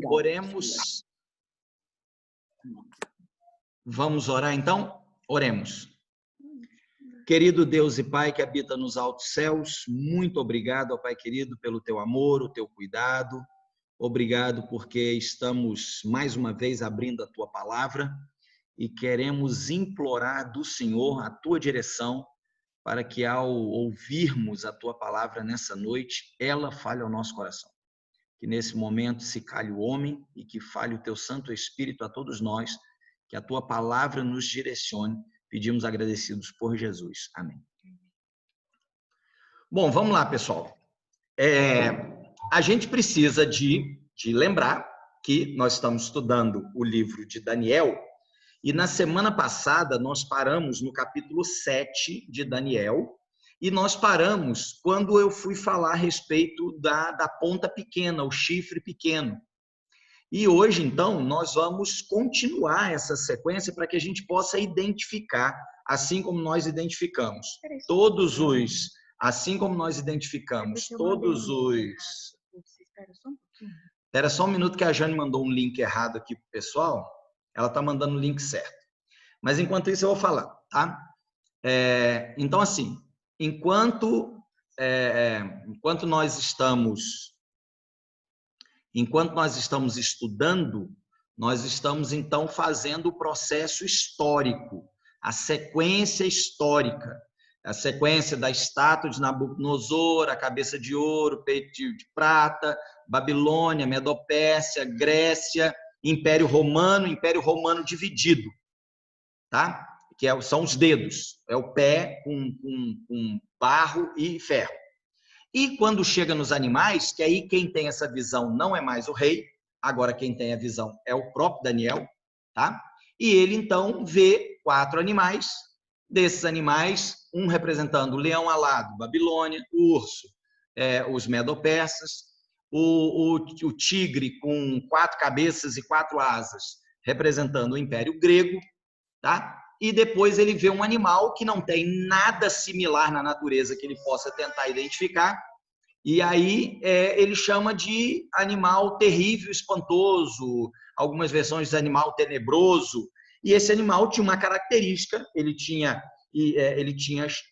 Oremos. Vamos orar então? Oremos. Querido Deus e Pai que habita nos altos céus, muito obrigado, ó Pai querido, pelo teu amor, o teu cuidado. Obrigado porque estamos mais uma vez abrindo a tua palavra e queremos implorar do Senhor a tua direção para que ao ouvirmos a tua palavra nessa noite, ela fale ao nosso coração. Que nesse momento se cale o homem e que fale o teu Santo Espírito a todos nós, que a tua palavra nos direcione. Pedimos agradecidos por Jesus. Amém. Bom, vamos lá, pessoal. A gente precisa de lembrar que nós estamos estudando o livro de Daniel e na semana passada nós paramos no capítulo 7 de Daniel e nós paramos quando eu fui falar a respeito da ponta pequena, o chifre pequeno. E hoje, então, nós vamos continuar essa sequência para que a gente possa identificar, assim como nós identificamos todos os... Assim como nós identificamos todos os... Espera só um minuto que a Jane mandou um link errado aqui para o pessoal. Ela está mandando o link certo. Mas enquanto isso eu vou falar, tá? Então, assim, enquanto nós estamos estudando, nós estamos, então, fazendo o processo histórico, a sequência histórica, a sequência da estátua de Nabucodonosor, a cabeça de ouro, peito de prata, Babilônia, Medopérsia, Grécia, Império Romano dividido, tá? São os dedos, é o pé com barro e ferro. E quando chega nos animais, que aí quem tem essa visão não é mais o rei, agora quem tem a visão é o próprio Daniel, tá? E ele então vê 4 animais, desses animais, um representando o leão alado, Babilônia, o urso, os medo-persas, o tigre com 4 cabeças e 4 asas, representando o Império Grego, tá? E depois ele vê um animal que não tem nada similar na natureza que ele possa tentar identificar, e aí ele chama de animal terrível, espantoso, algumas versões de animal tenebroso, e esse animal tinha uma característica, ele tinha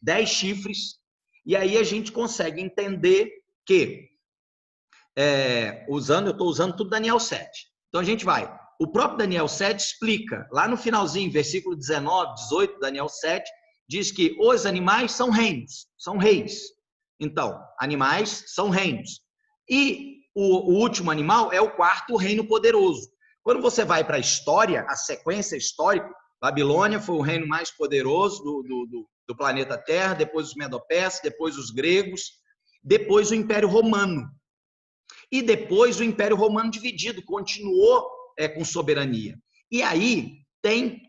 10 chifres, e aí a gente consegue entender que, eu estou usando tudo Daniel 7, então a gente vai, o próprio Daniel 7 explica, lá no finalzinho, versículo 19, 18, Daniel 7, diz que os animais são reinos, são reis. Então, animais são reinos. E o último animal é o 4º reino poderoso. Quando você vai para a história, a sequência histórica, Babilônia foi o reino mais poderoso do planeta Terra, depois os Medo-Persas, depois os gregos, depois o Império Romano. E depois o Império Romano dividido, continuou com soberania. E aí tem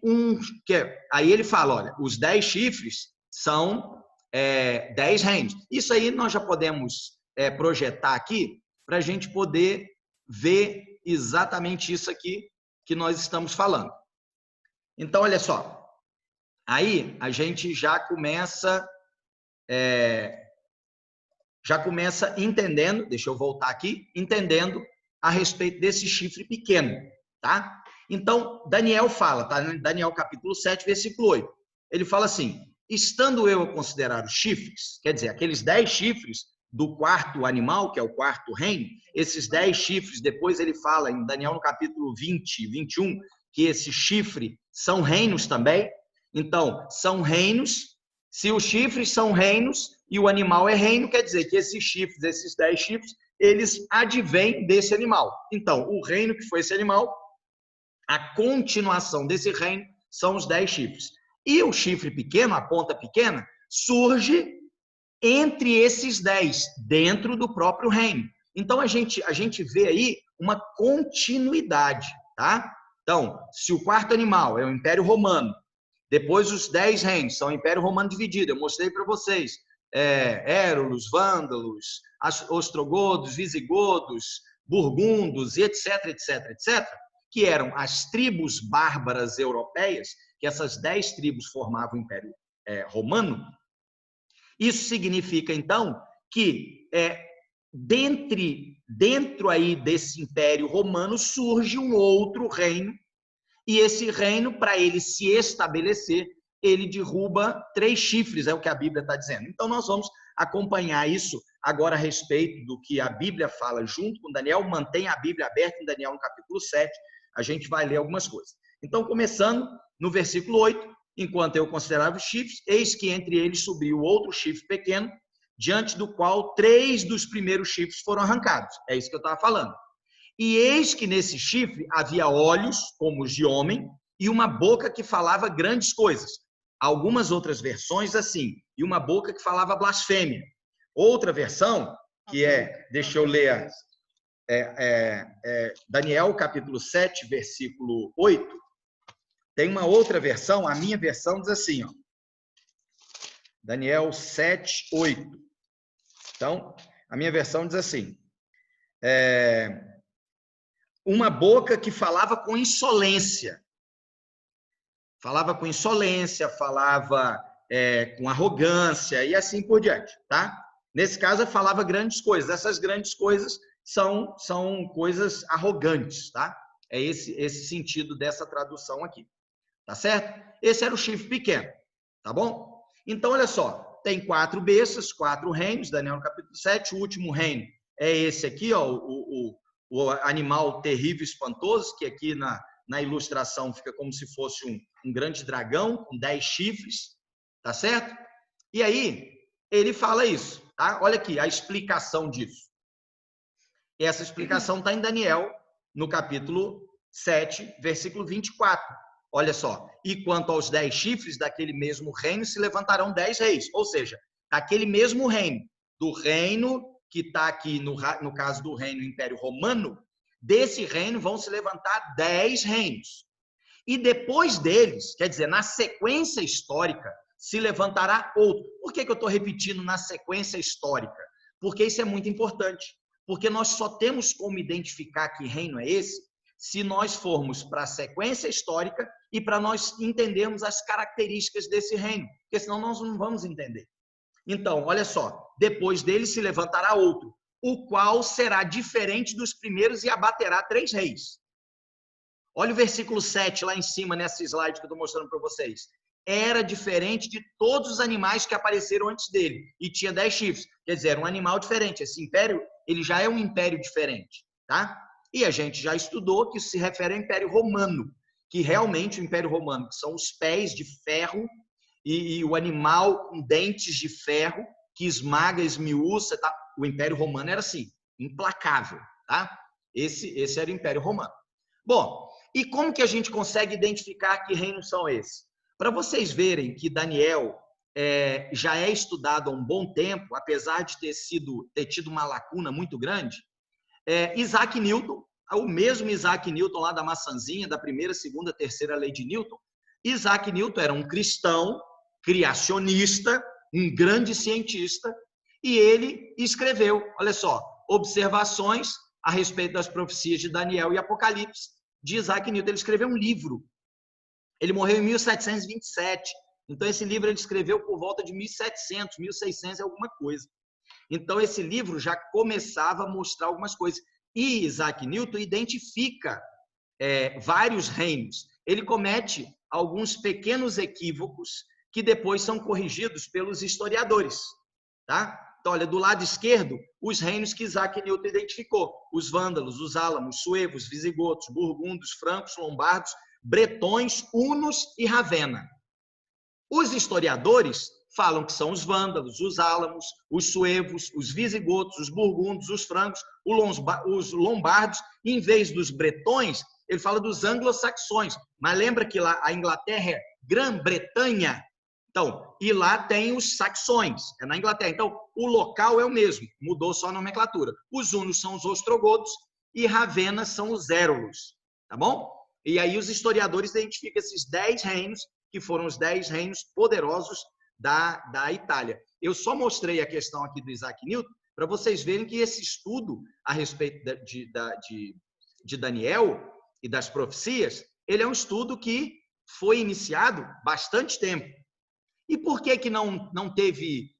aí ele fala, olha, os 10 chifres são 10 reinos. Isso aí nós já podemos projetar aqui para a gente poder ver exatamente isso aqui que nós estamos falando. Então, olha só, aí a gente já começa entendendo, deixa eu voltar aqui, entendendo a respeito desse chifre pequeno, tá? Então, Daniel fala, tá? Daniel capítulo 7, versículo 8. Ele fala assim, estando eu a considerar os chifres, quer dizer, aqueles 10 chifres do 4º animal, que é o 4º reino, esses 10 chifres, depois ele fala em Daniel no capítulo 20, 21, que esse chifre são reinos também. Então, são reinos, se os chifres são reinos e o animal é reino, quer dizer que esses chifres, esses 10 chifres, eles advêm desse animal. Então, o reino que foi esse animal, a continuação desse reino são os 10 chifres. E o chifre pequeno, a ponta pequena, surge entre esses 10, dentro do próprio reino. Então, a gente vê aí uma continuidade, tá? Então, se o 4º animal é o Império Romano, depois os 10 reinos são o Império Romano dividido, eu mostrei para vocês, Érulos, Vândalos, Ostrogodos, Visigodos, Burgundos, etc, etc, etc, que eram as tribos bárbaras europeias, que essas 10 tribos formavam o Império Romano. Isso significa, então, que dentre dentro aí desse Império Romano surge um outro reino, e esse reino, para ele se estabelecer, ele derruba 3 chifres, é o que a Bíblia está dizendo. Então, nós vamos acompanhar isso agora a respeito do que a Bíblia fala junto com Daniel. Mantenha a Bíblia aberta em Daniel, no capítulo 7, a gente vai ler algumas coisas. Então, começando no versículo 8, enquanto eu considerava os chifres, eis que entre eles subiu outro chifre pequeno, diante do qual 3 dos primeiros chifres foram arrancados. É isso que eu estava falando. E eis que nesse chifre havia olhos como os de homem e uma boca que falava grandes coisas. Algumas outras versões assim, e uma boca que falava blasfêmia. Outra versão, que deixa eu ler, Daniel capítulo 7, versículo 8, tem uma outra versão, a minha versão diz assim, ó, Daniel 7, 8. Então, a minha versão diz assim, uma boca que falava com insolência. Falava com insolência, falava com arrogância e assim por diante, tá? Nesse caso, falava grandes coisas. Essas grandes coisas são coisas arrogantes, tá? É esse sentido dessa tradução aqui, tá certo? Esse era o chifre pequeno, tá bom? Então, olha só, tem 4 bestas, 4 reinos, Daniel no capítulo 7, o último reino é esse aqui, ó, o animal terrível, espantoso, que aqui na ilustração fica como se fosse um grande dragão com 10 chifres, tá certo? E aí, ele fala isso, tá? Olha aqui a explicação disso. Essa explicação está em Daniel, no capítulo 7, versículo 24. Olha só, e quanto aos 10 chifres daquele mesmo reino se levantarão 10 reis, ou seja, daquele mesmo reino, do reino que está aqui no caso do reino Império Romano, desse reino vão se levantar 10 reinos. E depois deles, quer dizer, na sequência histórica, se levantará outro. Por que eu estou repetindo na sequência histórica? Porque isso é muito importante. Porque nós só temos como identificar que reino é esse se nós formos para a sequência histórica e para nós entendermos as características desse reino. Porque senão nós não vamos entender. Então, olha só, depois dele se levantará outro, o qual será diferente dos primeiros e abaterá 3 reis. Olha o versículo 7 lá em cima, nessa slide que eu estou mostrando para vocês. Era diferente de todos os animais que apareceram antes dele, e tinha 10 chifres. Quer dizer, era um animal diferente. Esse império, ele já é um império diferente, tá? E a gente já estudou que isso se refere ao Império Romano, que realmente o Império Romano, que são os pés de ferro e o animal com dentes de ferro, que esmaga, esmiuça, tá? O Império Romano era assim, implacável, tá? Esse era o Império Romano. Bom, e como que a gente consegue identificar que reinos são esses? Para vocês verem que Daniel já é estudado há um bom tempo, apesar de ter tido uma lacuna muito grande, Isaac Newton, o mesmo Isaac Newton lá da maçãzinha, da primeira, segunda, terceira lei de Newton, Isaac Newton era um cristão, criacionista, um grande cientista, e ele escreveu, olha só, observações a respeito das profecias de Daniel e Apocalipse, de Isaac Newton. Ele escreveu um livro. Ele morreu em 1727. Então, esse livro ele escreveu por volta de 1700, 1600 e alguma coisa. Então, esse livro já começava a mostrar algumas coisas. E Isaac Newton identifica vários reinos. Ele comete alguns pequenos equívocos que depois são corrigidos pelos historiadores, tá? Então, olha, do lado esquerdo, os reinos que Isaac Newton identificou. Os vândalos, os álamos, suevos, visigodos, burgundos, francos, lombardos, bretões, hunos e Ravenna. Os historiadores falam que são os vândalos, os álamos, os suevos, os visigodos, os burgundos, os francos, os lombardos, e em vez dos bretões, ele fala dos anglo-saxões. Mas lembra que lá a Inglaterra é Grã-Bretanha? Então, e lá tem os saxões, é na Inglaterra. Então, o local é o mesmo, mudou só a nomenclatura. Os hunos são os ostrogodos e Ravenna são os érulos, tá bom? E aí os historiadores identificam esses 10 reinos, que foram os 10 reinos poderosos da Itália. Eu só mostrei a questão aqui do Isaac Newton para vocês verem que esse estudo a respeito de Daniel e das profecias, ele é um estudo que foi iniciado bastante tempo. E por que não teve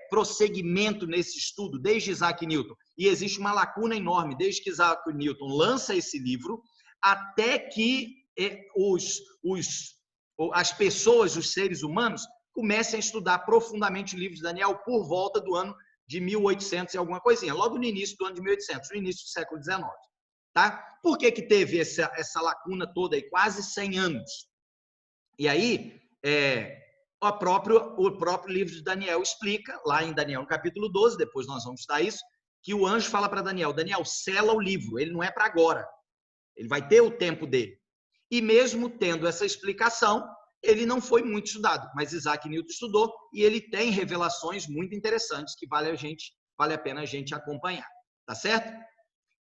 prosseguimento nesse estudo desde Isaac Newton, e existe uma lacuna enorme desde que Isaac Newton lança esse livro até que as pessoas, os seres humanos, comecem a estudar profundamente o livro de Daniel por volta do ano de 1800 e alguma coisinha, logo no início do ano de 1800, no início do século XIX. Tá? Por que teve essa lacuna toda aí? Quase 100 anos. E aí, o próprio livro de Daniel explica, lá em Daniel, no capítulo 12, depois nós vamos estudar isso, que o anjo fala para Daniel, Daniel, sela o livro, ele não é para agora, ele vai ter o tempo dele. E mesmo tendo essa explicação, ele não foi muito estudado, mas Isaac Newton estudou e ele tem revelações muito interessantes que vale a pena a gente acompanhar, tá certo?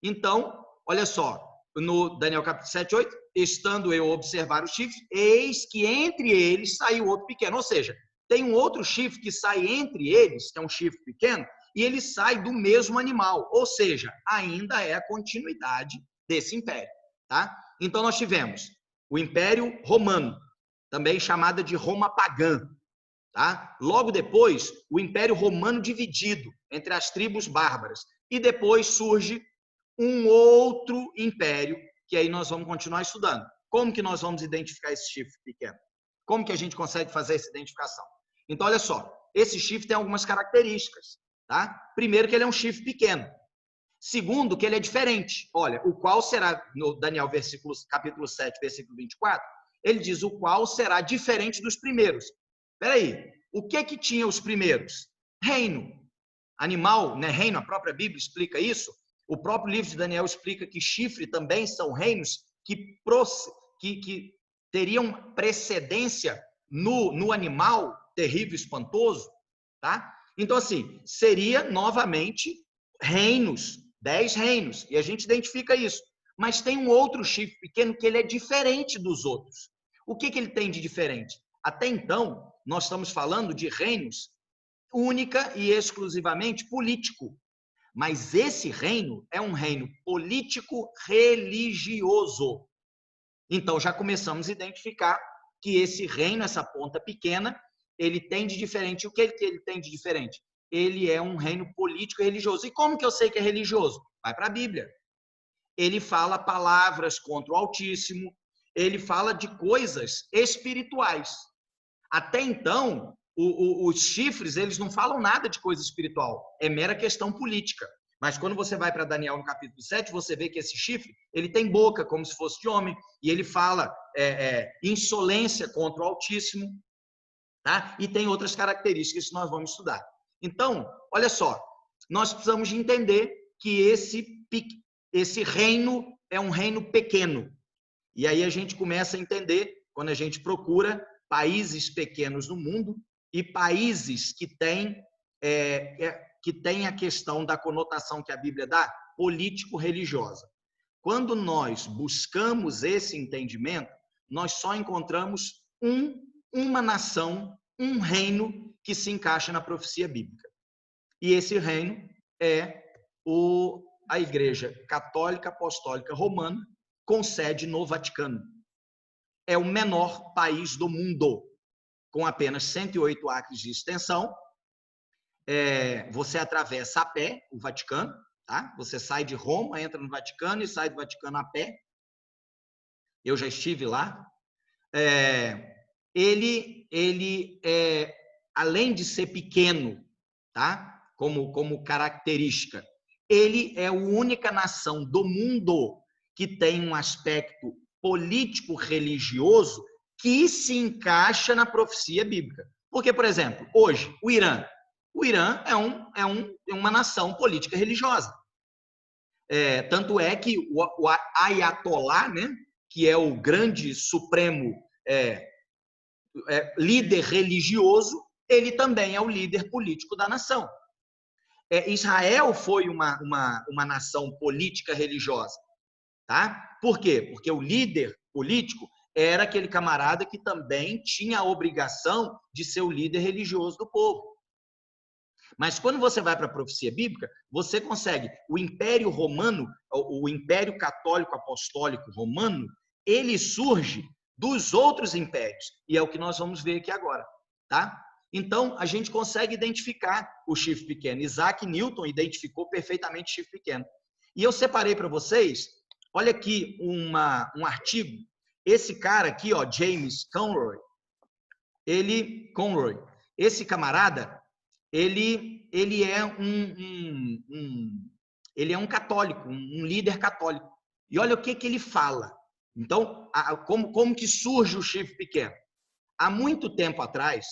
Então, olha só, no Daniel capítulo 7, 8, estando eu a observar os chifres, eis que entre eles saiu outro pequeno, ou seja, tem um outro chifre que sai entre eles, que é um chifre pequeno, e ele sai do mesmo animal, ou seja, ainda é a continuidade desse império, tá? Então, nós tivemos o Império Romano, também chamada de Roma Pagã, tá? Logo depois, o Império Romano dividido entre as tribos bárbaras, e depois surge um outro império, que aí nós vamos continuar estudando. Como que nós vamos identificar esse chifre pequeno? Como que a gente consegue fazer essa identificação? Então, olha só, esse chifre tem algumas características, tá? Primeiro, que ele é um chifre pequeno. Segundo, que ele é diferente. Olha, o qual será, no Daniel capítulo 7, versículo 24, ele diz o qual será diferente dos primeiros. Espera aí, o que tinha os primeiros? Reino. Animal, né? Reino, a própria Bíblia explica isso. O próprio livro de Daniel explica que chifre também são reinos que teriam precedência no animal terrível, espantoso, tá? Então, assim, seria novamente reinos, 10 reinos, e a gente identifica isso. Mas tem um outro chifre pequeno que ele é diferente dos outros. O que ele tem de diferente? Até então, nós estamos falando de reinos única e exclusivamente político. Mas esse reino é um reino político-religioso. Então, já começamos a identificar que esse reino, essa ponta pequena, ele tem de diferente. O que ele tem de diferente? Ele é um reino político-religioso. E como que eu sei que é religioso? Vai para a Bíblia. Ele fala palavras contra o Altíssimo, ele fala de coisas espirituais. Até então, os chifres, eles não falam nada de coisa espiritual, é mera questão política. Mas quando você vai para Daniel no capítulo 7, você vê que esse chifre, ele tem boca como se fosse de homem, e ele fala insolência contra o Altíssimo, tá? E tem outras características que nós vamos estudar. Então, olha só, nós precisamos de entender que esse reino é um reino pequeno. E aí a gente começa a entender, quando a gente procura países pequenos no mundo e países que têm a questão da conotação que a Bíblia dá, político-religiosa. Quando nós buscamos esse entendimento, nós só encontramos uma nação, um reino que se encaixa na profecia bíblica. E esse reino é a Igreja Católica Apostólica Romana, com sede no Vaticano. É o menor país do mundo, com apenas 108 acres de extensão. Você atravessa a pé o Vaticano, tá? Você sai de Roma, entra no Vaticano e sai do Vaticano a pé. Eu já estive lá. Ele além de ser pequeno, tá? Como característica, ele é a única nação do mundo que tem um aspecto político-religioso que se encaixa na profecia bíblica. Porque, por exemplo, hoje, o Irã é uma nação política religiosa. Tanto é que o Ayatollah, né, que é o grande supremo líder religioso, ele também é o líder político da nação. Israel foi uma nação política religiosa. Tá? Por quê? Porque o líder político era aquele camarada que também tinha a obrigação de ser o líder religioso do povo. Mas quando você vai para a profecia bíblica, você consegue. O Império Romano, o Império Católico Apostólico Romano, ele surge dos outros impérios. E é o que nós vamos ver aqui agora. Tá? Então, a gente consegue identificar o chifre pequeno. Isaac Newton identificou perfeitamente o chifre pequeno. E eu separei para vocês, olha aqui um artigo. Esse cara aqui, ó, James Conroy, esse camarada, ele é um católico, um líder católico. E olha o que ele fala. Então, como que surge o chifre pequeno? Há muito tempo atrás,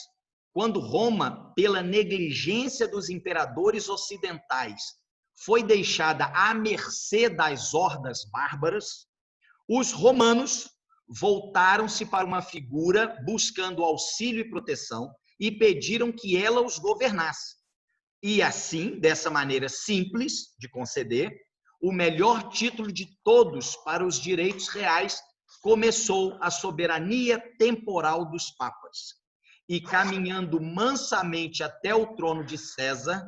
quando Roma, pela negligência dos imperadores ocidentais, foi deixada à mercê das hordas bárbaras, os romanos voltaram-se para uma figura buscando auxílio e proteção e pediram que ela os governasse. E assim, dessa maneira simples de conceder, o melhor título de todos para os direitos reais, começou a soberania temporal dos papas. E caminhando mansamente até o trono de César,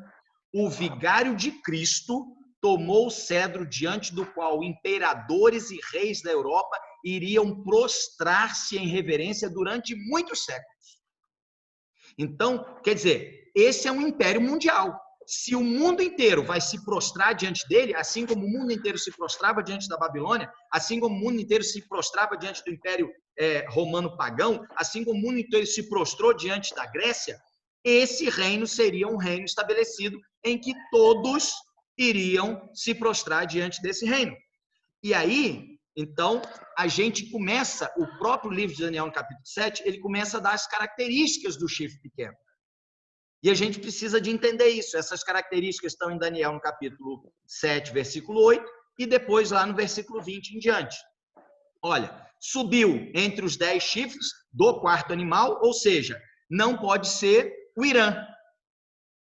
o vigário de Cristo tomou o cedro diante do qual imperadores e reis da Europa iriam prostrar-se em reverência durante muitos séculos. Então, quer dizer, esse é um império mundial. Se o mundo inteiro vai se prostrar diante dele, assim como o mundo inteiro se prostrava diante da Babilônia, assim como o mundo inteiro se prostrava diante do Império Romano pagão, assim como o mundo inteiro se prostrou diante da Grécia, esse reino seria um reino estabelecido em que todos iriam se prostrar diante desse reino. E aí, então, a gente começa, o próprio livro de Daniel, no capítulo 7, ele começa a dar as características do chifre pequeno. E a gente precisa de entender isso. Essas características estão em Daniel, no capítulo 7, versículo 8, e depois lá no versículo 20 em diante. Olha, subiu entre os 10 chifres do quarto animal, ou seja, não pode ser o Irã,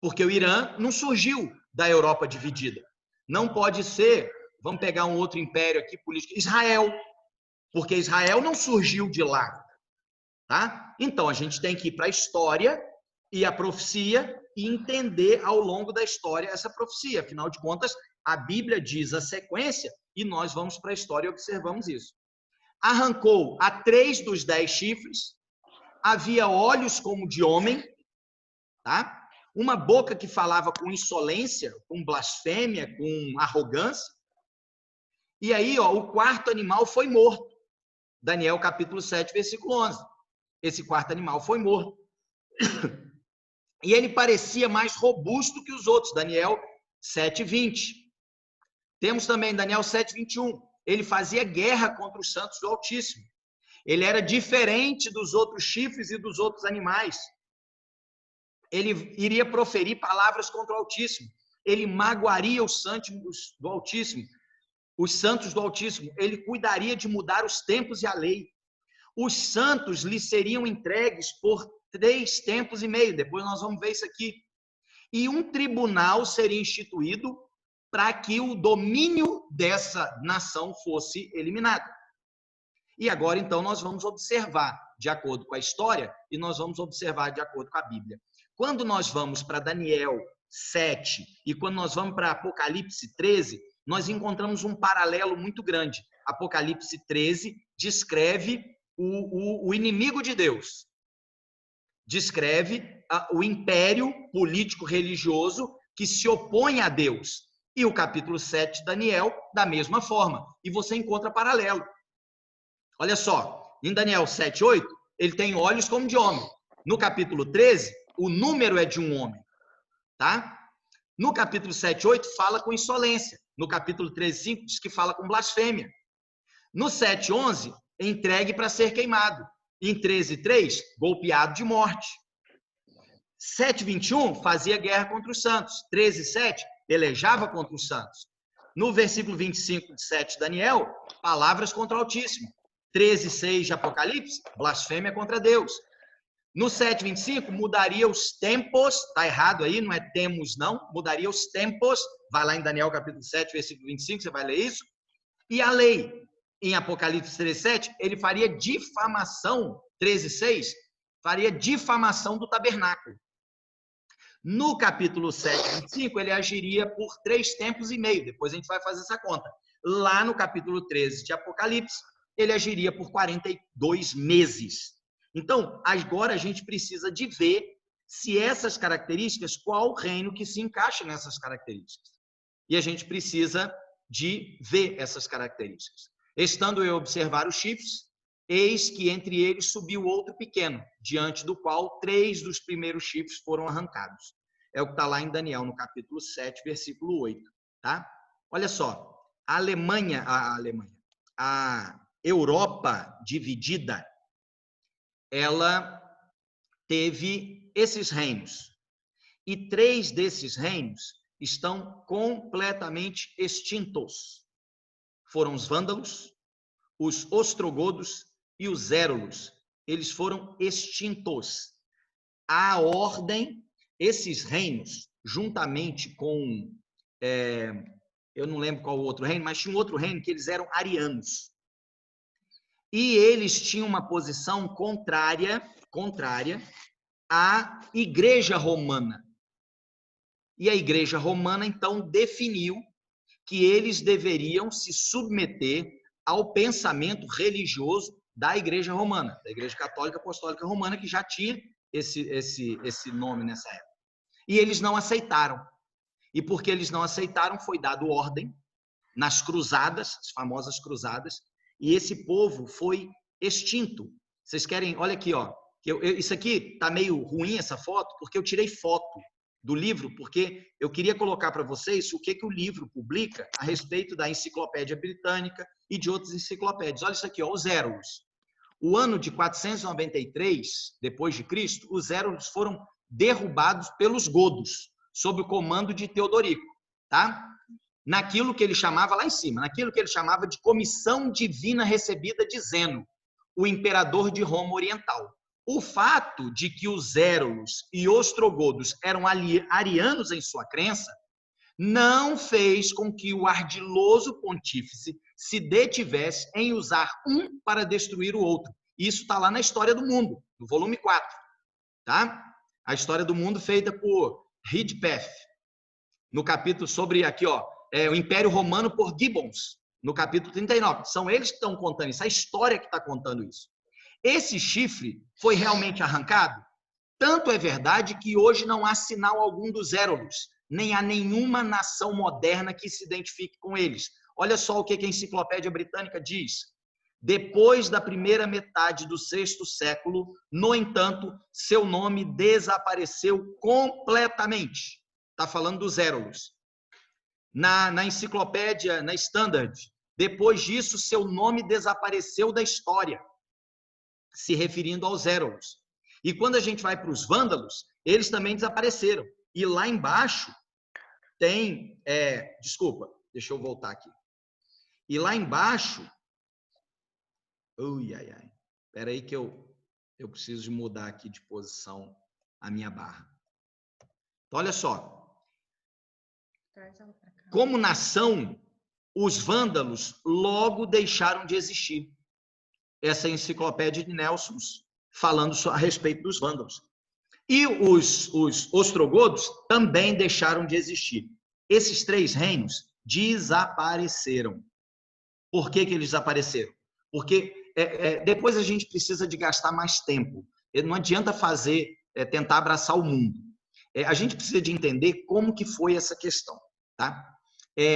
porque o Irã não surgiu da Europa dividida. Não pode ser, vamos pegar um outro império aqui político, Israel, porque Israel não surgiu de lá. Tá? Então, a gente tem que ir para a história e a profecia e entender ao longo da história essa profecia. Afinal de contas, a Bíblia diz a sequência e nós vamos para a história e observamos isso. Arrancou a 3 dos 10 chifres, havia olhos como de homem, tá? Uma boca que falava com insolência, com blasfêmia, com arrogância. E aí, ó, o quarto animal foi morto. Daniel capítulo 7, versículo 11. Esse quarto animal foi morto. E ele parecia mais robusto que os outros, Daniel 7:20. Temos também Daniel 7:21. Ele fazia guerra contra os santos do Altíssimo. Ele era diferente dos outros chifres e dos outros animais. Ele iria proferir palavras contra o Altíssimo. Ele magoaria os santos do Altíssimo. Os santos do Altíssimo. Ele cuidaria de mudar os tempos e a lei. Os santos lhe seriam entregues por 3 tempos e meio. Depois nós vamos ver isso aqui. E um tribunal seria instituído para que o domínio dessa nação fosse eliminado. E agora, então, nós vamos observar de acordo com a história e nós vamos observar de acordo com a Bíblia. Quando nós vamos para Daniel 7 e quando nós vamos para Apocalipse 13, nós encontramos um paralelo muito grande. Apocalipse 13 descreve o inimigo de Deus. Descreve o império político-religioso que se opõe a Deus. E o capítulo 7 de Daniel, da mesma forma. E você encontra paralelo. Olha só, em Daniel 7:8, ele tem olhos como de homem. No capítulo 13, o número é de um homem. Tá? No capítulo 7:8, fala com insolência. No capítulo 13:5, diz que fala com blasfêmia. No 7:11, entregue para ser queimado. Em 13:3, golpeado de morte. 7:21, fazia guerra contra os santos. 13:7, pelejava contra os santos. No versículo 25 de 7 de Daniel, palavras contra o Altíssimo. 13:6 de Apocalipse, blasfêmia contra Deus. No 7:25, mudaria os tempos, tá errado aí, não é temos não, mudaria os tempos, vai lá em Daniel capítulo 7, versículo 25, você vai ler isso. E a lei, em Apocalipse 13:7, ele faria difamação, 13:6, faria difamação do tabernáculo. No capítulo 7:25, ele agiria por 3 tempos e meio, depois a gente vai fazer essa conta. Lá no capítulo 13 de Apocalipse, ele agiria por 42 meses. Então, agora a gente precisa de ver se essas características, qual reino que se encaixa nessas características. E a gente precisa de ver essas características. Estando eu a observar os chifres, eis que entre eles subiu outro pequeno, diante do qual 3 dos primeiros chifres foram arrancados. É o que está lá em Daniel, no capítulo 7, versículo 8. Tá? Olha só, a Europa dividida, ela teve esses reinos. E 3 desses reinos estão completamente extintos. Foram os vândalos, os ostrogodos e os érulos. Eles foram extintos. A ordem, esses reinos, juntamente com, eu não lembro qual o outro reino, mas tinha um outro reino que eles eram arianos. E eles tinham uma posição contrária à Igreja Romana. E a Igreja Romana, então, definiu que eles deveriam se submeter ao pensamento religioso da Igreja Romana, da Igreja Católica Apostólica Romana, que já tinha esse nome nessa época. E eles não aceitaram. E porque eles não aceitaram, foi dado ordem nas cruzadas, as famosas cruzadas, e esse povo foi extinto. Vocês querem, olha aqui, ó, isso aqui está meio ruim, essa foto, porque eu tirei foto do livro, porque eu queria colocar para vocês o que o livro publica a respeito da Enciclopédia Britânica e de outras enciclopédias. Olha isso aqui, ó, os érulos. O ano de 493 depois de Cristo, os érulos foram derrubados pelos godos, sob o comando de Teodorico, tá? Naquilo que ele chamava lá em cima, naquilo que ele chamava de comissão divina recebida de Zeno, o imperador de Roma Oriental. O fato de que os érulos e ostrogodos eram arianos em sua crença não fez com que o ardiloso pontífice se detivesse em usar um para destruir o outro. Isso está lá na História do Mundo, no volume 4. Tá? A História do Mundo feita por Ridpath, no capítulo sobre aqui, ó, o Império Romano por Gibbons, no capítulo 39. São eles que estão contando isso, a história que está contando isso. Esse chifre foi realmente arrancado? Tanto é verdade que hoje não há sinal algum dos érulos, nem há nenhuma nação moderna que se identifique com eles. Olha só o que a Enciclopédia Britânica diz. Depois da primeira metade do VI século, no entanto, seu nome desapareceu completamente. Está falando dos érulos. Na Enciclopédia, na Standard, depois disso, seu nome desapareceu da história, se referindo aos érulos. E quando a gente vai para os vândalos, eles também desapareceram. E lá embaixo tem... desculpa, deixa eu voltar aqui. E lá embaixo... Espera aí que eu preciso de mudar aqui de posição a minha barra. Então, olha só. Como nação, os vândalos logo deixaram de existir. Essa é a enciclopédia de Nelsons falando a respeito dos vândalos. E os ostrogodos também deixaram de existir. Esses 3 reinos desapareceram. Por que eles desapareceram? Porque depois a gente precisa de gastar mais tempo. Não adianta tentar abraçar o mundo. A gente precisa de entender como que foi essa questão. Tá?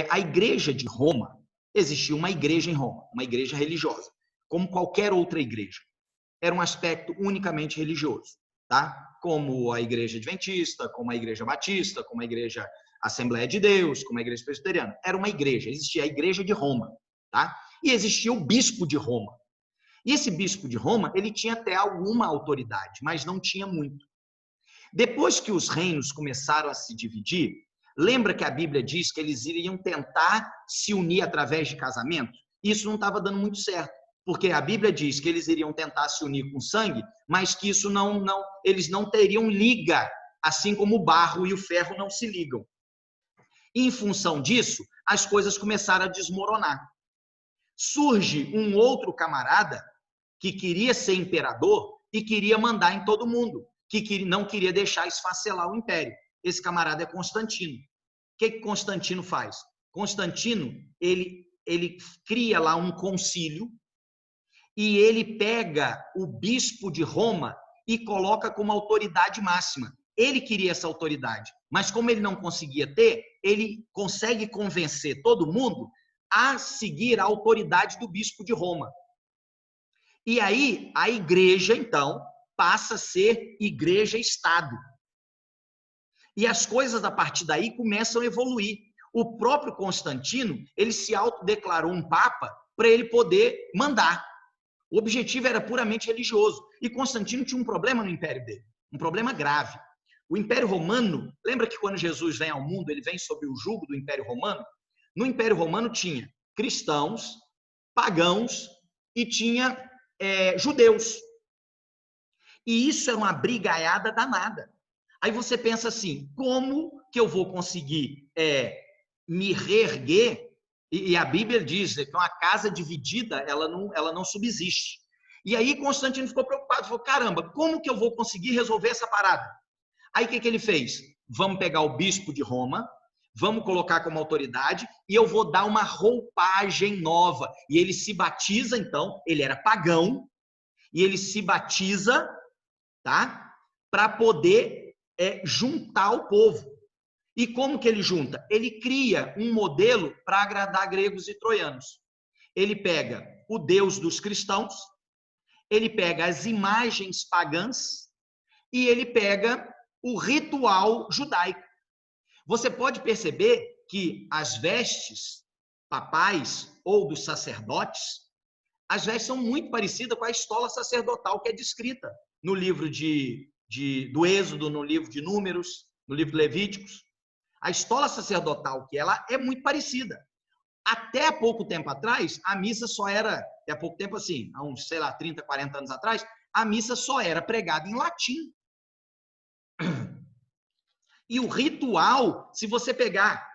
A igreja de Roma, existia uma igreja em Roma, uma igreja religiosa, como qualquer outra igreja. Era um aspecto unicamente religioso, tá? Como a igreja adventista, como a igreja batista, como a igreja Assembleia de Deus, como a igreja presbiteriana. Era uma igreja, existia a igreja de Roma, tá? E existia o bispo de Roma. E esse bispo de Roma, ele tinha até alguma autoridade, mas não tinha muito. Depois que os reinos começaram a se dividir, lembra que a Bíblia diz que eles iriam tentar se unir através de casamento? Isso não estava dando muito certo, porque a Bíblia diz que eles iriam tentar se unir com sangue, mas que isso eles não teriam liga, assim como o barro e o ferro não se ligam. E, em função disso, as coisas começaram a desmoronar. Surge um outro camarada que queria ser imperador e queria mandar em todo mundo, que não queria deixar esfacelar o império. Esse camarada é Constantino. O que Constantino faz? Constantino, ele cria lá um concílio e ele pega o bispo de Roma e coloca como autoridade máxima. ele queria essa autoridade, mas como ele não conseguia ter, ele consegue convencer todo mundo a seguir a autoridade do bispo de Roma. E aí a igreja, então, passa a ser igreja-estado. E as coisas, a partir daí, começam a evoluir. O próprio Constantino, ele se autodeclarou um papa para ele poder mandar. O objetivo era puramente religioso. E Constantino tinha um problema no império dele, um problema grave. O Império Romano, lembra que quando Jesus vem ao mundo, ele vem sob o jugo do Império Romano? No Império Romano tinha cristãos, pagãos e tinha judeus. E isso era uma brigaiada danada. Aí você pensa assim, como que eu vou conseguir me reerguer? E a Bíblia diz que uma casa dividida, ela não subsiste. E aí Constantino ficou preocupado, falou, caramba, como que eu vou conseguir resolver essa parada? Aí o que ele fez? Vamos pegar o bispo de Roma, vamos colocar como autoridade e eu vou dar uma roupagem nova. E ele se batiza, então, ele era pagão, e ele se batiza, tá? Para poder juntar o povo. E como que ele junta? Ele cria um modelo para agradar gregos e troianos. Ele pega o Deus dos cristãos, ele pega as imagens pagãs e ele pega o ritual judaico. Você pode perceber que as vestes papais ou dos sacerdotes, as vestes são muito parecidas com a estola sacerdotal que é descrita no livro do Êxodo, no livro de Números, no livro de Levíticos. A estola sacerdotal que ela é muito parecida. Até pouco tempo atrás, a missa só era, até pouco tempo assim, há uns, 30, 40 anos atrás, a missa só era pregada em latim. E o ritual, se você pegar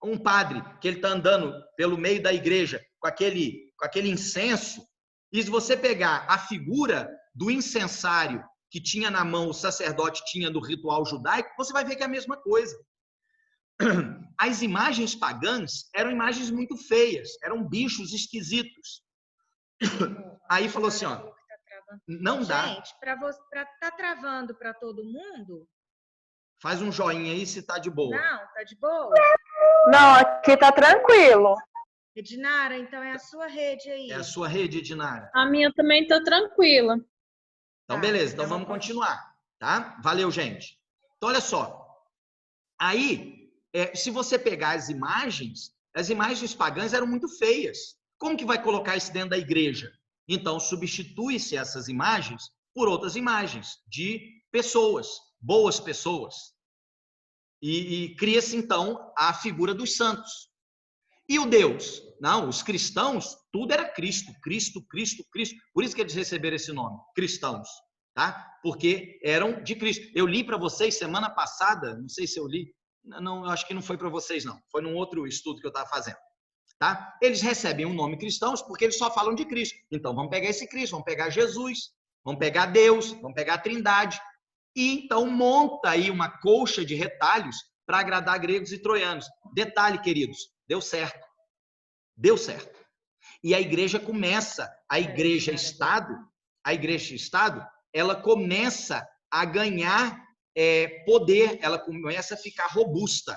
um padre que ele está andando pelo meio da igreja com aquele incenso, e se você pegar a figura do incensário que tinha na mão o sacerdote tinha do ritual judaico, você vai ver que é a mesma coisa. As imagens pagãs eram imagens muito feias, eram bichos esquisitos. Aí falou assim, ó, não dá. Gente, para tá travando para todo mundo? Faz um joinha aí se tá de boa. Não, tá de boa? Não, aqui tá tranquilo. Edinara, então é a sua rede aí. É a sua rede, Edinara. A minha também tá tranquila. Então, beleza. Então, vamos continuar, tá? Valeu, gente. Então, olha só. Aí, se você pegar as imagens pagãs eram muito feias. Como que vai colocar isso dentro da igreja? Então, substitui-se essas imagens por outras imagens de pessoas, boas pessoas. E cria-se, então, a figura dos santos. E o Deus? Não, os cristãos, tudo era Cristo, Cristo, Cristo, Cristo. Por isso que eles receberam esse nome, cristãos, tá? Porque eram de Cristo. Eu li para vocês semana passada, não sei se eu li, não, eu acho que não foi para vocês não, foi num outro estudo que eu estava fazendo, tá? Eles recebem o nome cristãos porque eles só falam de Cristo. Então vamos pegar esse Cristo, vamos pegar Jesus, vamos pegar Deus, vamos pegar a Trindade e então monta aí uma colcha de retalhos para agradar gregos e troianos. Detalhe, queridos, deu certo. Deu certo. E a igreja começa, a igreja-estado, ela começa a ganhar poder, ela começa a ficar robusta.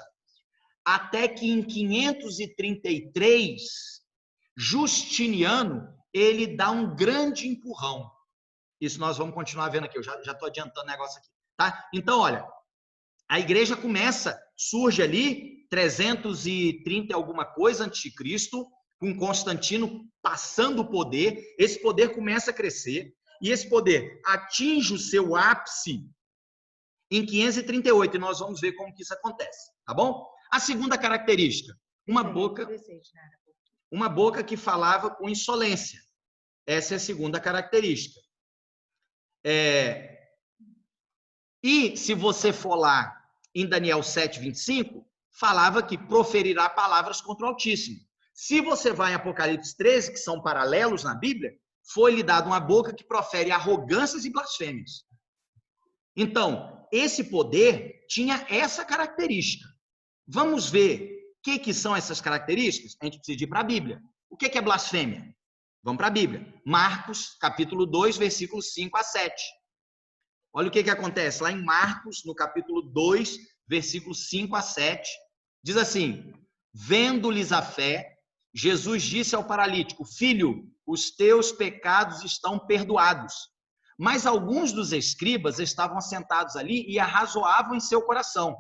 Até que em 533, Justiniano, ele dá um grande empurrão. Isso nós vamos continuar vendo aqui, eu já estou adiantando o negócio aqui, tá? Então, olha, a igreja surge ali, 330 e alguma coisa antes de Cristo, com Constantino passando o poder, esse poder começa a crescer, e esse poder atinge o seu ápice em 538, e nós vamos ver como que isso acontece, tá bom? A segunda característica, uma boca que falava com insolência. Essa é a segunda característica. E se você for lá em Daniel 7:25, falava que proferirá palavras contra o Altíssimo. Se você vai em Apocalipse 13, que são paralelos na Bíblia, foi-lhe dada uma boca que profere arrogâncias e blasfêmias. Então, esse poder tinha essa característica. Vamos ver o que são essas características? A gente precisa ir para a Bíblia. O que é blasfêmia? Vamos para a Bíblia. Marcos, capítulo 2, versículos 5 a 7. Olha o que acontece lá em Marcos, no capítulo 2, versículos 5 a 7. Diz assim: vendo-lhes a fé, Jesus disse ao paralítico: filho, os teus pecados estão perdoados. Mas alguns dos escribas estavam sentados ali e arrazoavam em seu coração: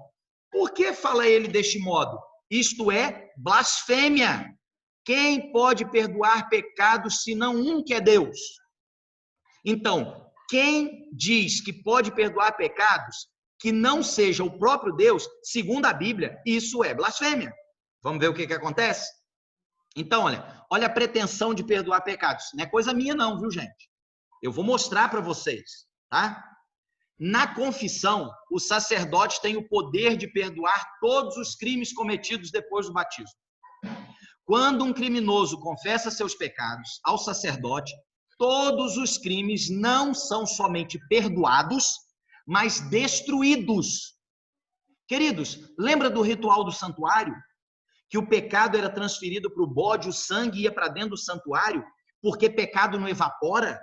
por que fala ele deste modo? Isto é blasfêmia. Quem pode perdoar pecados senão um que é Deus? Então, quem diz que pode perdoar pecados que não seja o próprio Deus, segundo a Bíblia, isso é blasfêmia. Vamos ver o que acontece? Então, olha a pretensão de perdoar pecados. Não é coisa minha não, viu, gente? Eu vou mostrar para vocês, tá? Na confissão, o sacerdote tem o poder de perdoar todos os crimes cometidos depois do batismo. Quando um criminoso confessa seus pecados ao sacerdote, todos os crimes não são somente perdoados, mas destruídos. Queridos, lembra do ritual do santuário? Que o pecado era transferido para o bode, o sangue ia para dentro do santuário, porque pecado não evapora?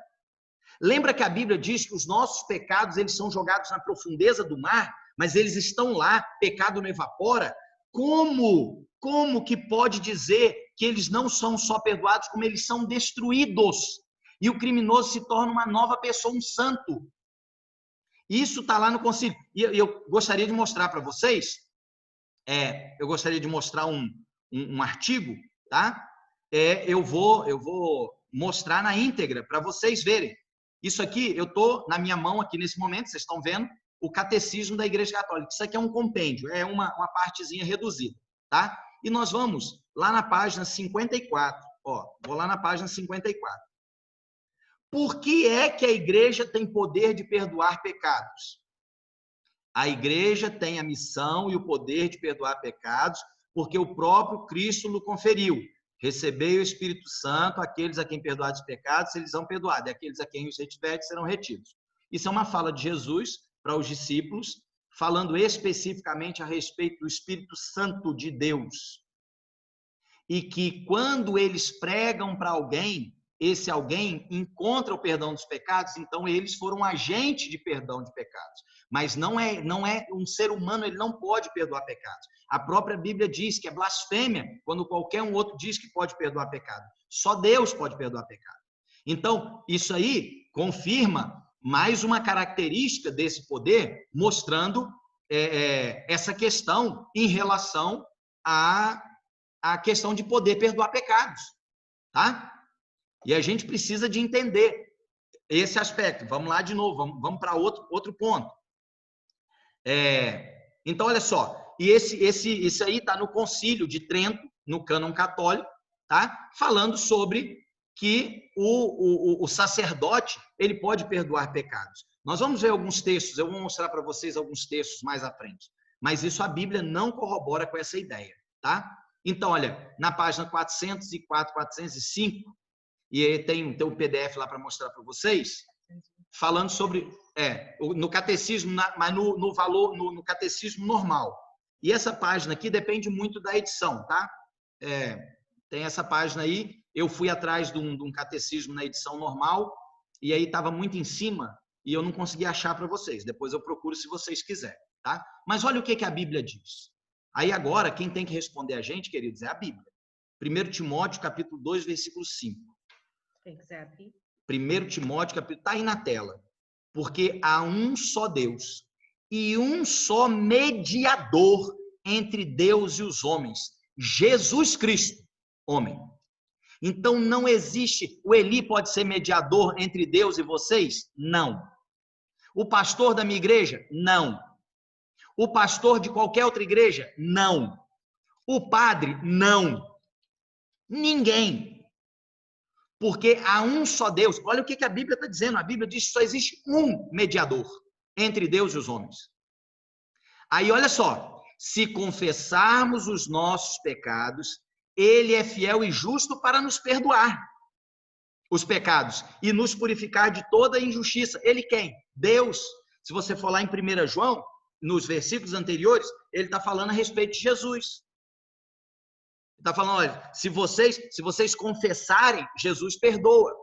Lembra que a Bíblia diz que os nossos pecados eles são jogados na profundeza do mar, mas eles estão lá, pecado não evapora? Como que pode dizer que eles não são só perdoados, como eles são destruídos? E o criminoso se torna uma nova pessoa, um santo. Isso está lá no concílio. E eu gostaria de mostrar para vocês, eu gostaria de mostrar um artigo, tá? Eu vou mostrar na íntegra para vocês verem. Isso aqui, eu estou na minha mão aqui nesse momento, vocês estão vendo, o Catecismo da Igreja Católica. Isso aqui é um compêndio, é uma partezinha reduzida, tá? E nós vamos lá na página 54, vou lá na página 54. Por que é que a igreja tem poder de perdoar pecados? A igreja tem a missão e o poder de perdoar pecados, porque o próprio Cristo lhe conferiu. Recebei o Espírito Santo, aqueles a quem perdoados os pecados, eles são perdoados, e aqueles a quem os retiverdes serão retidos. Isso é uma fala de Jesus para os discípulos, falando especificamente a respeito do Espírito Santo de Deus. E que quando eles pregam para alguém, esse alguém encontra o perdão dos pecados, então eles foram agente de perdão de pecados. Mas não é um ser humano, ele não pode perdoar pecados. A própria Bíblia diz que é blasfêmia quando qualquer um outro diz que pode perdoar pecado. Só Deus pode perdoar pecado. Então, isso aí confirma mais uma característica desse poder, mostrando essa questão em relação à questão de poder perdoar pecados, tá? E a gente precisa de entender esse aspecto. Vamos lá de novo, vamos para outro ponto. Então, olha só, e isso aí está no Concílio de Trento, no cânon católico, tá? Falando sobre que o sacerdote ele pode perdoar pecados. Nós vamos ver alguns textos, eu vou mostrar para vocês alguns textos mais à frente, mas isso a Bíblia não corrobora com essa ideia, tá? Então, olha, na página 404, 405, e aí tem um PDF lá para mostrar para vocês, falando sobre, no catecismo, mas no catecismo normal. E essa página aqui depende muito da edição, tá? Tem essa página aí, eu fui atrás de um catecismo na edição normal, e aí estava muito em cima, e eu não consegui achar para vocês. Depois eu procuro se vocês quiserem, tá? Mas olha o que a Bíblia diz. Aí agora, quem tem que responder a gente, queridos, é a Bíblia. 1 Timóteo, capítulo 2, versículo 5. Quem quiser abrir. 1 Timóteo, capítulo, está aí na tela. Porque há um só Deus e um só mediador entre Deus e os homens, Jesus Cristo, homem. Então não existe, o Eli pode ser mediador entre Deus e vocês? Não. O pastor da minha igreja? Não. O pastor de qualquer outra igreja? Não. O padre? Não. Ninguém. Porque há um só Deus. Olha o que a Bíblia está dizendo. A Bíblia diz que só existe um mediador entre Deus e os homens. Aí olha só. Se confessarmos os nossos pecados, Ele é fiel e justo para nos perdoar os pecados e nos purificar de toda injustiça. Ele quem? Deus. Se você for lá em 1 João, nos versículos anteriores, ele está falando a respeito de Jesus. Ele está falando, olha, se vocês confessarem, Jesus perdoa.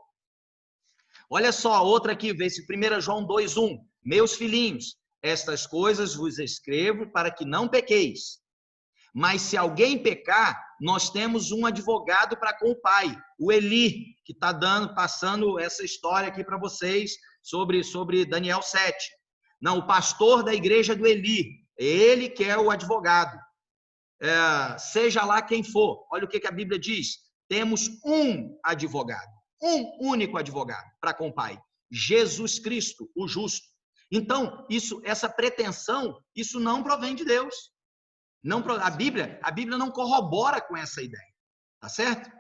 Olha só, outra aqui, vê se 1 João 2:1. meus filhinhos, estas coisas vos escrevo para que não pequeis. Mas se alguém pecar, nós temos um advogado para com o Pai, o Eli, que está passando essa história aqui para vocês sobre Daniel 7. Não, o pastor da igreja do Eli, ele que é o advogado. Seja lá quem for, olha o que a Bíblia diz. Temos um advogado, um único advogado para com o Pai, Jesus Cristo, o justo. Então, essa pretensão, isso não provém de Deus. Não, a Bíblia não corrobora com essa ideia, tá certo?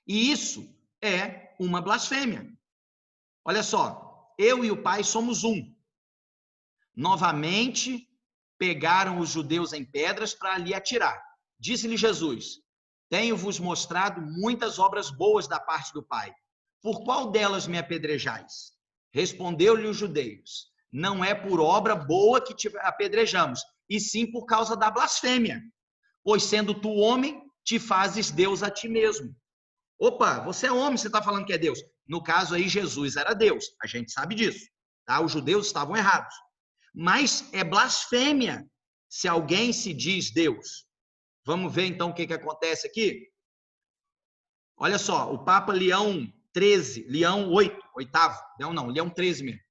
E isso é uma blasfêmia. Olha só, eu e o Pai somos um. Novamente, pegaram os judeus em pedras para ali atirar. Disse-lhe Jesus: tenho-vos mostrado muitas obras boas da parte do Pai. Por qual delas me apedrejais? Respondeu-lhe os judeus: não é por obra boa que te apedrejamos, e sim por causa da blasfêmia. Pois sendo tu homem, te fazes Deus a ti mesmo. Opa, você é homem, você está falando que é Deus. No caso aí, Jesus era Deus. A gente sabe disso. Tá? Os judeus estavam errados. Mas é blasfêmia se alguém se diz Deus. Vamos ver então o que acontece aqui? Olha só, o Papa Leão 13, Leão 8, oitavo, Leão 13 mesmo.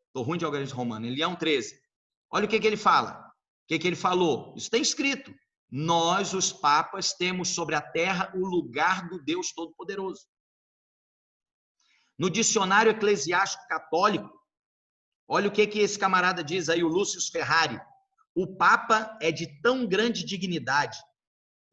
Estou ruim de algarismo romano, Leão 13. Olha o que ele fala. O que ele falou? Isso tem escrito. Nós, os papas, temos sobre a terra o lugar do Deus Todo-Poderoso. No dicionário eclesiástico católico, olha o que esse camarada diz aí, o Lúcio Ferrari. O Papa é de tão grande dignidade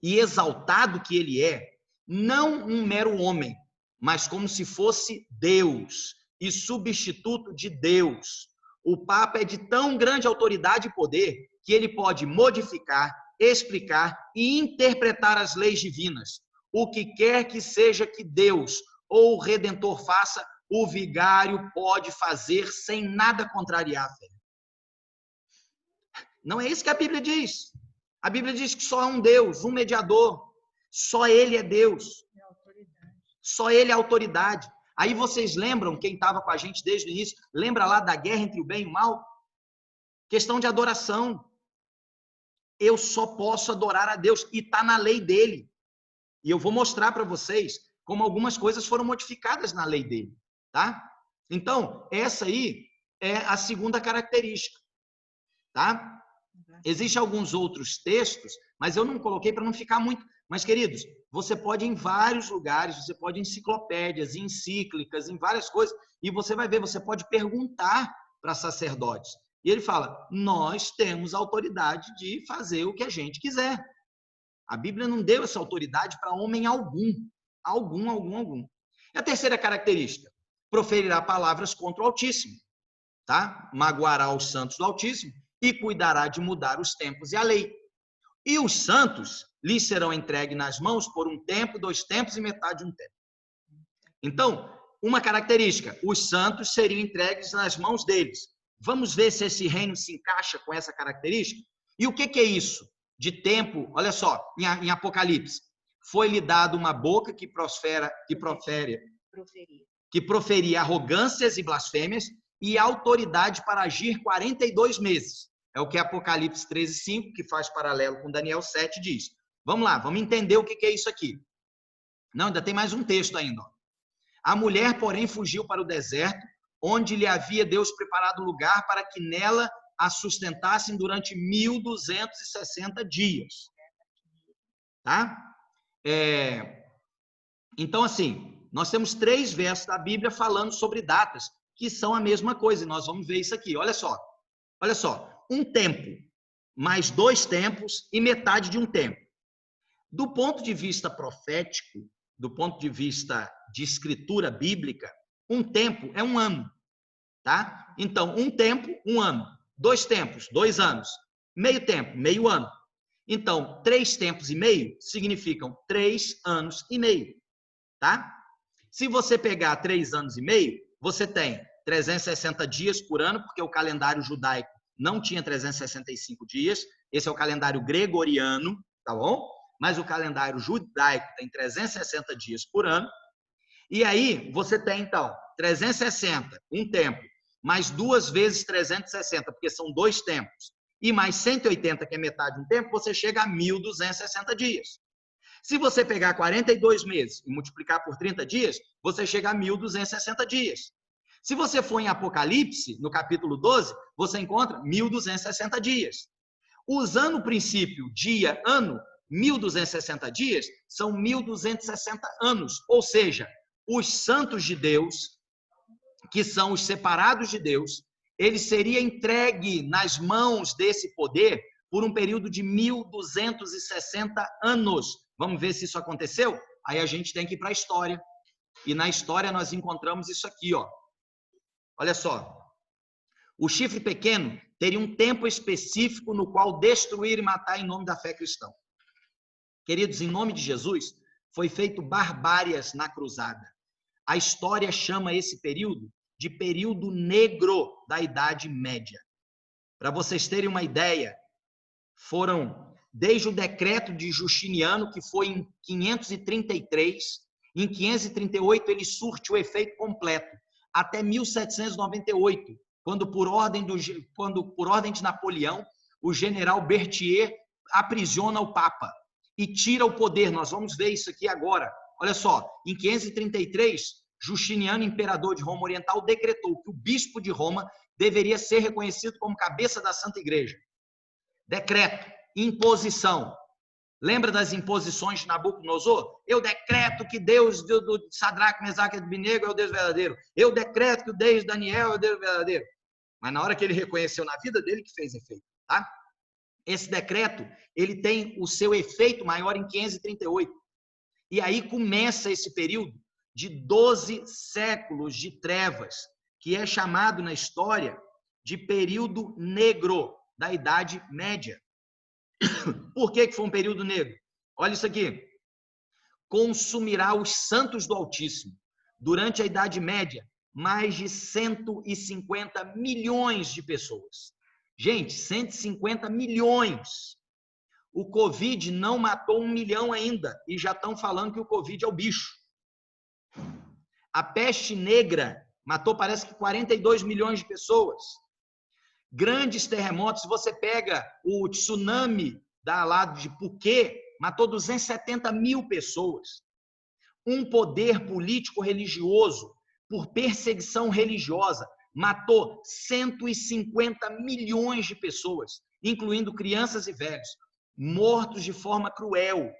e exaltado que ele é, não um mero homem, mas como se fosse Deus e substituto de Deus. O Papa é de tão grande autoridade e poder que ele pode modificar, explicar e interpretar as leis divinas. O que quer que seja que Deus ou o Redentor faça, o vigário pode fazer sem nada contrariar a fé. Não é isso que a Bíblia diz. A Bíblia diz que só há um Deus, um mediador. Só Ele é Deus. Só Ele é autoridade. Aí vocês lembram, quem estava com a gente desde o início, lembra lá da guerra entre o bem e o mal? Questão de adoração. Eu só posso adorar a Deus e está na lei dele. E eu vou mostrar para vocês como algumas coisas foram modificadas na lei dele, tá? Então, essa aí é a segunda característica, tá? Existem alguns outros textos, mas eu não coloquei para não ficar muito. Mas, queridos, você pode ir em vários lugares, você pode ir em enciclopédias, em encíclicas, em várias coisas, e você vai ver, você pode perguntar para sacerdotes. E ele fala, nós temos autoridade de fazer o que a gente quiser. A Bíblia não deu essa autoridade para homem algum. Algum. E a terceira característica, proferirá palavras contra o Altíssimo, tá? Magoará os santos do Altíssimo e cuidará de mudar os tempos e a lei. E os santos lhes serão entregues nas mãos por um tempo, 2 tempos e metade de um tempo. Então, uma característica, os santos seriam entregues nas mãos deles. Vamos ver se esse reino se encaixa com essa característica? E o que é isso? De tempo, olha só, em Apocalipse, foi-lhe dado uma boca que proferia arrogâncias e blasfêmias e autoridade para agir 42 meses. É o que Apocalipse 13:5, que faz paralelo com Daniel 7, diz. Vamos lá, vamos entender o que é isso aqui. Não, ainda tem mais um texto ainda. Ó. A mulher, porém, fugiu para o deserto, onde lhe havia Deus preparado lugar para que nela a sustentassem durante 1260 dias. Tá? Então, assim, nós temos 3 versos da Bíblia falando sobre datas, que são a mesma coisa, e nós vamos ver isso aqui. Olha só, um tempo, mais 2 tempos e metade de um tempo. Do ponto de vista profético, do ponto de vista de escritura bíblica, um tempo é um ano, tá? Então, um tempo, um ano. 2 tempos, 2 anos. Meio tempo, meio ano. Então, 3 tempos e meio significam 3 anos e meio, tá? Se você pegar 3 anos e meio, você tem 360 dias por ano, porque o calendário judaico não tinha 365 dias. Esse é o calendário gregoriano, tá bom? Mas o calendário judaico tem 360 dias por ano. E aí, você tem, então, 360, um tempo, mais 2 vezes 360, porque são 2 tempos, e mais 180, que é metade de um tempo, você chega a 1.260 dias. Se você pegar 42 meses e multiplicar por 30 dias, você chega a 1.260 dias. Se você for em Apocalipse, no capítulo 12, você encontra 1.260 dias. Usando o princípio dia, ano, 1.260 dias são 1.260 anos. Ou seja, os santos de Deus, que são os separados de Deus, ele seria entregue nas mãos desse poder por um período de 1.260 anos. Vamos ver se isso aconteceu? Aí a gente tem que ir para a história. E na história nós encontramos isso aqui, ó. Olha só. O chifre pequeno teria um tempo específico no qual destruir e matar em nome da fé cristã. Queridos, em nome de Jesus, foi feito barbárias na cruzada. A história chama esse período de período negro da Idade Média. Para vocês terem uma ideia, foram desde o decreto de Justiniano, que foi em 533, em 538 ele surte o efeito completo, até 1798, quando por ordem de Napoleão, o general Berthier aprisiona o Papa e tira o poder. Nós vamos ver isso aqui agora. Olha só, em 533, Justiniano, imperador de Roma Oriental, decretou que o bispo de Roma deveria ser reconhecido como cabeça da Santa Igreja. Decreto, imposição. Lembra das imposições de Nabucodonosor? Eu decreto que Deus do Sadraque, Mesaque e Abednego é o Deus verdadeiro. Eu decreto que o Deus de Daniel é o Deus verdadeiro. Mas na hora que ele reconheceu na vida dele, que fez efeito, tá? Esse decreto, ele tem o seu efeito maior em 538. E aí começa esse período de 12 séculos de trevas, que é chamado na história de período negro da Idade Média. Por que foi um período negro? Olha isso aqui. Consumirá os santos do Altíssimo. Durante a Idade Média, mais de 150 milhões de pessoas. Gente, 150 milhões. O Covid não matou 1 milhão ainda, e já estão falando que o Covid é o bicho. A peste negra matou, parece que 42 milhões de pessoas. Grandes terremotos, se você pega o tsunami da lado de Phuket, matou 270 mil pessoas. Um poder político religioso, por perseguição religiosa, matou 150 milhões de pessoas, incluindo crianças e velhos, mortos de forma cruel.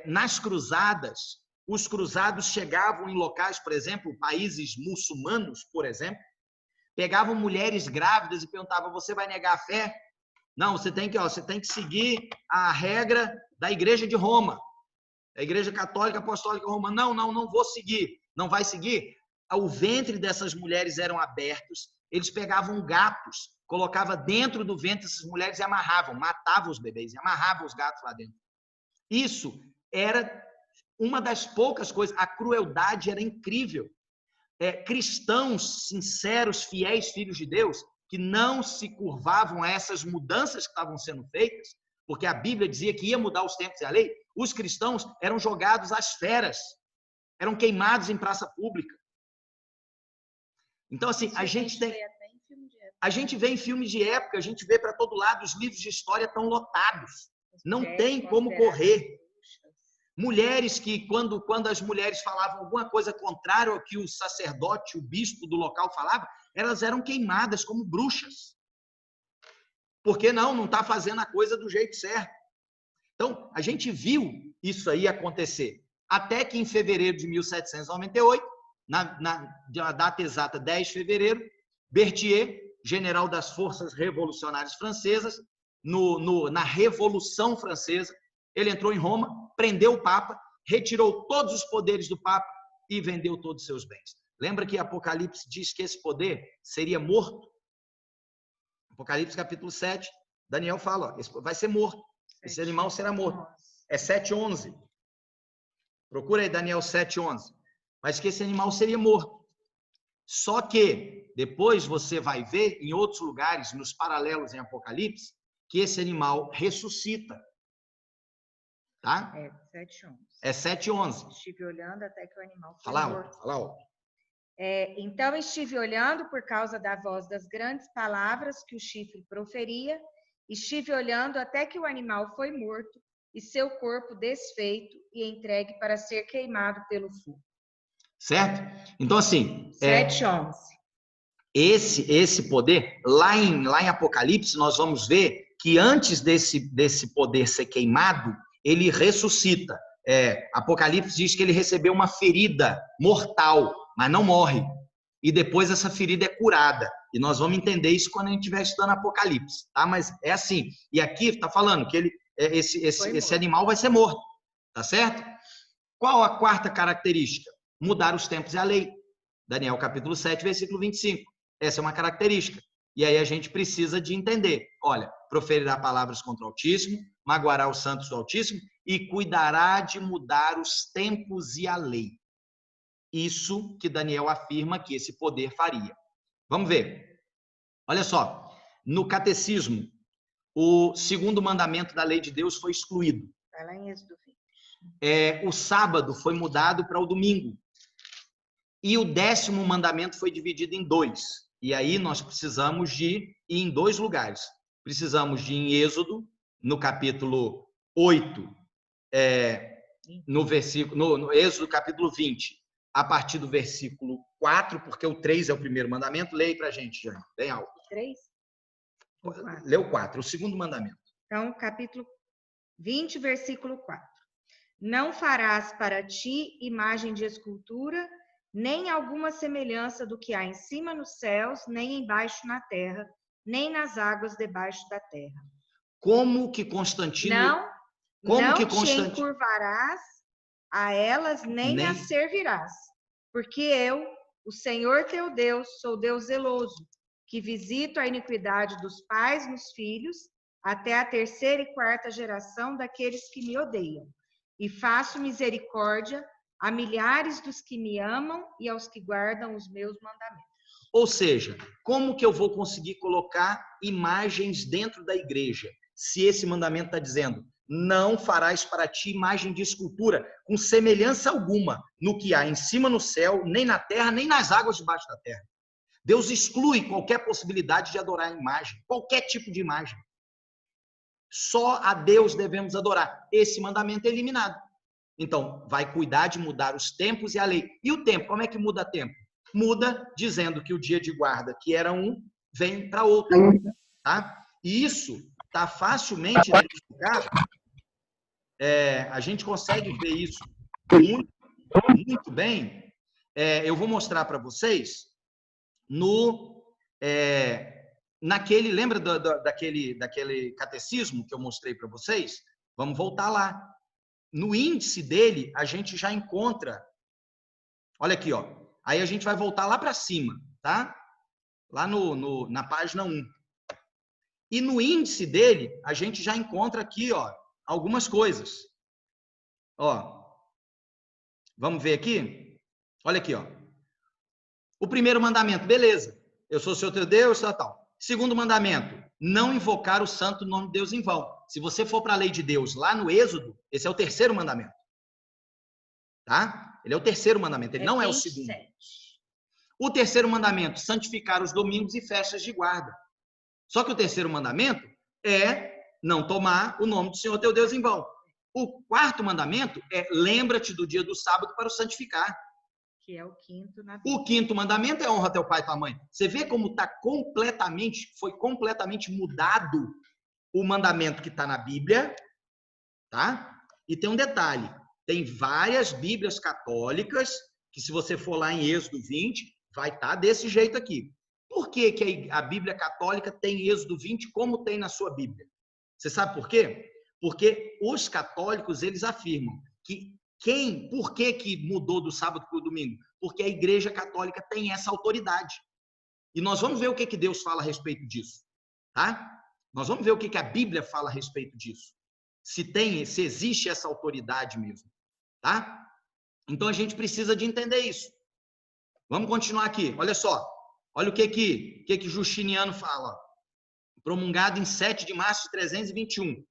Nas cruzadas, os cruzados chegavam em locais, por exemplo, países muçulmanos, por exemplo, pegavam mulheres grávidas e perguntavam: você vai negar a fé? Não, você tem que seguir a regra da Igreja de Roma, a Igreja Católica Apostólica Romana. Não vou seguir. Não vai seguir? O ventre dessas mulheres eram abertos, eles pegavam gatos, colocavam dentro do ventre dessas mulheres e amarravam, matavam os bebês e amarravam os gatos lá dentro. Isso era uma das poucas coisas. A crueldade era incrível. Cristãos sinceros, fiéis filhos de Deus, que não se curvavam a essas mudanças que estavam sendo feitas, porque a Bíblia dizia que ia mudar os tempos e a lei, os cristãos eram jogados às feras, eram queimados em praça pública. Então, assim, a gente vê em filmes de época, a gente vê para todo lado, os livros de história estão lotados. Não tem como correr. Mulheres que, quando as mulheres falavam alguma coisa contrária ao que o sacerdote, o bispo do local falava, elas eram queimadas como bruxas. Porque não está fazendo a coisa do jeito certo. Então, a gente viu isso aí acontecer. Até que em fevereiro de 1798, na data exata 10 de fevereiro, Berthier, general das forças revolucionárias francesas, na Revolução Francesa, ele entrou em Roma, prendeu o Papa, retirou todos os poderes do Papa e vendeu todos os seus bens. Lembra que Apocalipse diz que esse poder seria morto? Apocalipse capítulo 7, Daniel fala, ó, vai ser morto. Esse animal será morto. É 7:11. Procura aí Daniel 7:11. Mas que esse animal seria morto. Só que depois você vai ver em outros lugares, nos paralelos em Apocalipse, que esse animal ressuscita. Tá? É 7:11. É 7:11. Estive olhando até que o animal foi Fala morto. ó. Então estive olhando por causa da voz das grandes palavras que o chifre proferia, estive olhando até que o animal foi morto e seu corpo desfeito e entregue para ser queimado pelo fogo. Certo? Então, assim, 7:11. esse poder, lá em Apocalipse, nós vamos ver que antes desse poder ser queimado, ele ressuscita. Apocalipse diz que ele recebeu uma ferida mortal, mas não morre. E depois essa ferida é curada. E nós vamos entender isso quando a gente estiver estudando Apocalipse, tá? Mas é assim. E aqui está falando que esse animal vai ser morto, tá certo? Qual a quarta característica? Mudar os tempos e a lei. Daniel capítulo 7, versículo 25. Essa é uma característica. E aí a gente precisa de entender. Olha, proferirá palavras contra o Altíssimo, magoará os santos do Altíssimo e cuidará de mudar os tempos e a lei. Isso que Daniel afirma que esse poder faria. Vamos ver. Olha só, no catecismo, o segundo mandamento da lei de Deus foi excluído. Vai lá em Êxodo 20. O sábado foi mudado para o domingo. E o 10º mandamento foi dividido em 2. E aí nós precisamos de ir em 2 lugares. Precisamos de ir em Êxodo, no capítulo 8, no Êxodo capítulo 20, a partir do versículo 4, porque o 3 é o primeiro mandamento. Leia aí para a gente, Jane, bem alto. 3? Lê o 4, o segundo mandamento. Então, capítulo 20, versículo 4. Não farás para ti imagem de escultura, nem alguma semelhança do que há em cima nos céus, nem embaixo na terra, nem nas águas debaixo da terra. Como que Constantino... Não te encurvarás a elas, nem as servirás, porque eu, o Senhor teu Deus, sou Deus zeloso, que visito a iniquidade dos pais nos filhos, até a 3ª e 4ª geração daqueles que me odeiam, e faço misericórdia a milhares dos que me amam e aos que guardam os meus mandamentos. Ou seja, como que eu vou conseguir colocar imagens dentro da igreja, se esse mandamento está dizendo: não farás para ti imagem de escultura, com semelhança alguma no que há em cima no céu, nem na terra, nem nas águas debaixo da terra. Deus exclui qualquer possibilidade de adorar a imagem, qualquer tipo de imagem. Só a Deus devemos adorar. Esse mandamento é eliminado. Então, vai cuidar de mudar os tempos e a lei. E o tempo, como é que muda tempo? Muda dizendo que o dia de guarda, que era um, vem para outro. Tá? E isso está facilmente identificado. A gente consegue ver isso muito, muito bem. Eu vou mostrar para vocês lembra daquele catecismo que eu mostrei para vocês? Vamos voltar lá. No índice dele, a gente já encontra, olha aqui, ó. Aí a gente vai voltar lá para cima, tá? Lá na página 1. E no índice dele, a gente já encontra aqui, ó, algumas coisas. Ó, vamos ver aqui? Olha aqui, ó. O primeiro mandamento, beleza. Eu sou o seu teu Deus, tal. Segundo mandamento, não invocar o santo nome de Deus em vão. Se você for para a lei de Deus lá no Êxodo, esse é o 3º mandamento. Tá? Ele é o 3º mandamento, ele não é o 2º. O 3º mandamento, santificar os domingos e festas de guarda. Só que o 3º mandamento é não tomar o nome do Senhor teu Deus em vão. O 4º mandamento é lembra-te do dia do sábado para o santificar. Que é o 5º na Bíblia. O 5º mandamento é honra teu pai e tua mãe. Você vê como foi completamente mudado o mandamento que está na Bíblia, tá? E tem um detalhe, tem várias Bíblias católicas que, se você for lá em Êxodo 20, vai estar desse jeito aqui. Por que a Bíblia católica tem Êxodo 20 como tem na sua Bíblia? Você sabe por quê? Porque os católicos, eles afirmam que por que mudou do sábado para o domingo? Porque a Igreja Católica tem essa autoridade. E nós vamos ver o que Deus fala a respeito disso, tá? Nós vamos ver o que a Bíblia fala a respeito disso. Se existe essa autoridade mesmo, tá? Então a gente precisa de entender isso. Vamos continuar aqui. Olha só. Olha o que Justiniano fala. Promulgado em 7 de março de 321.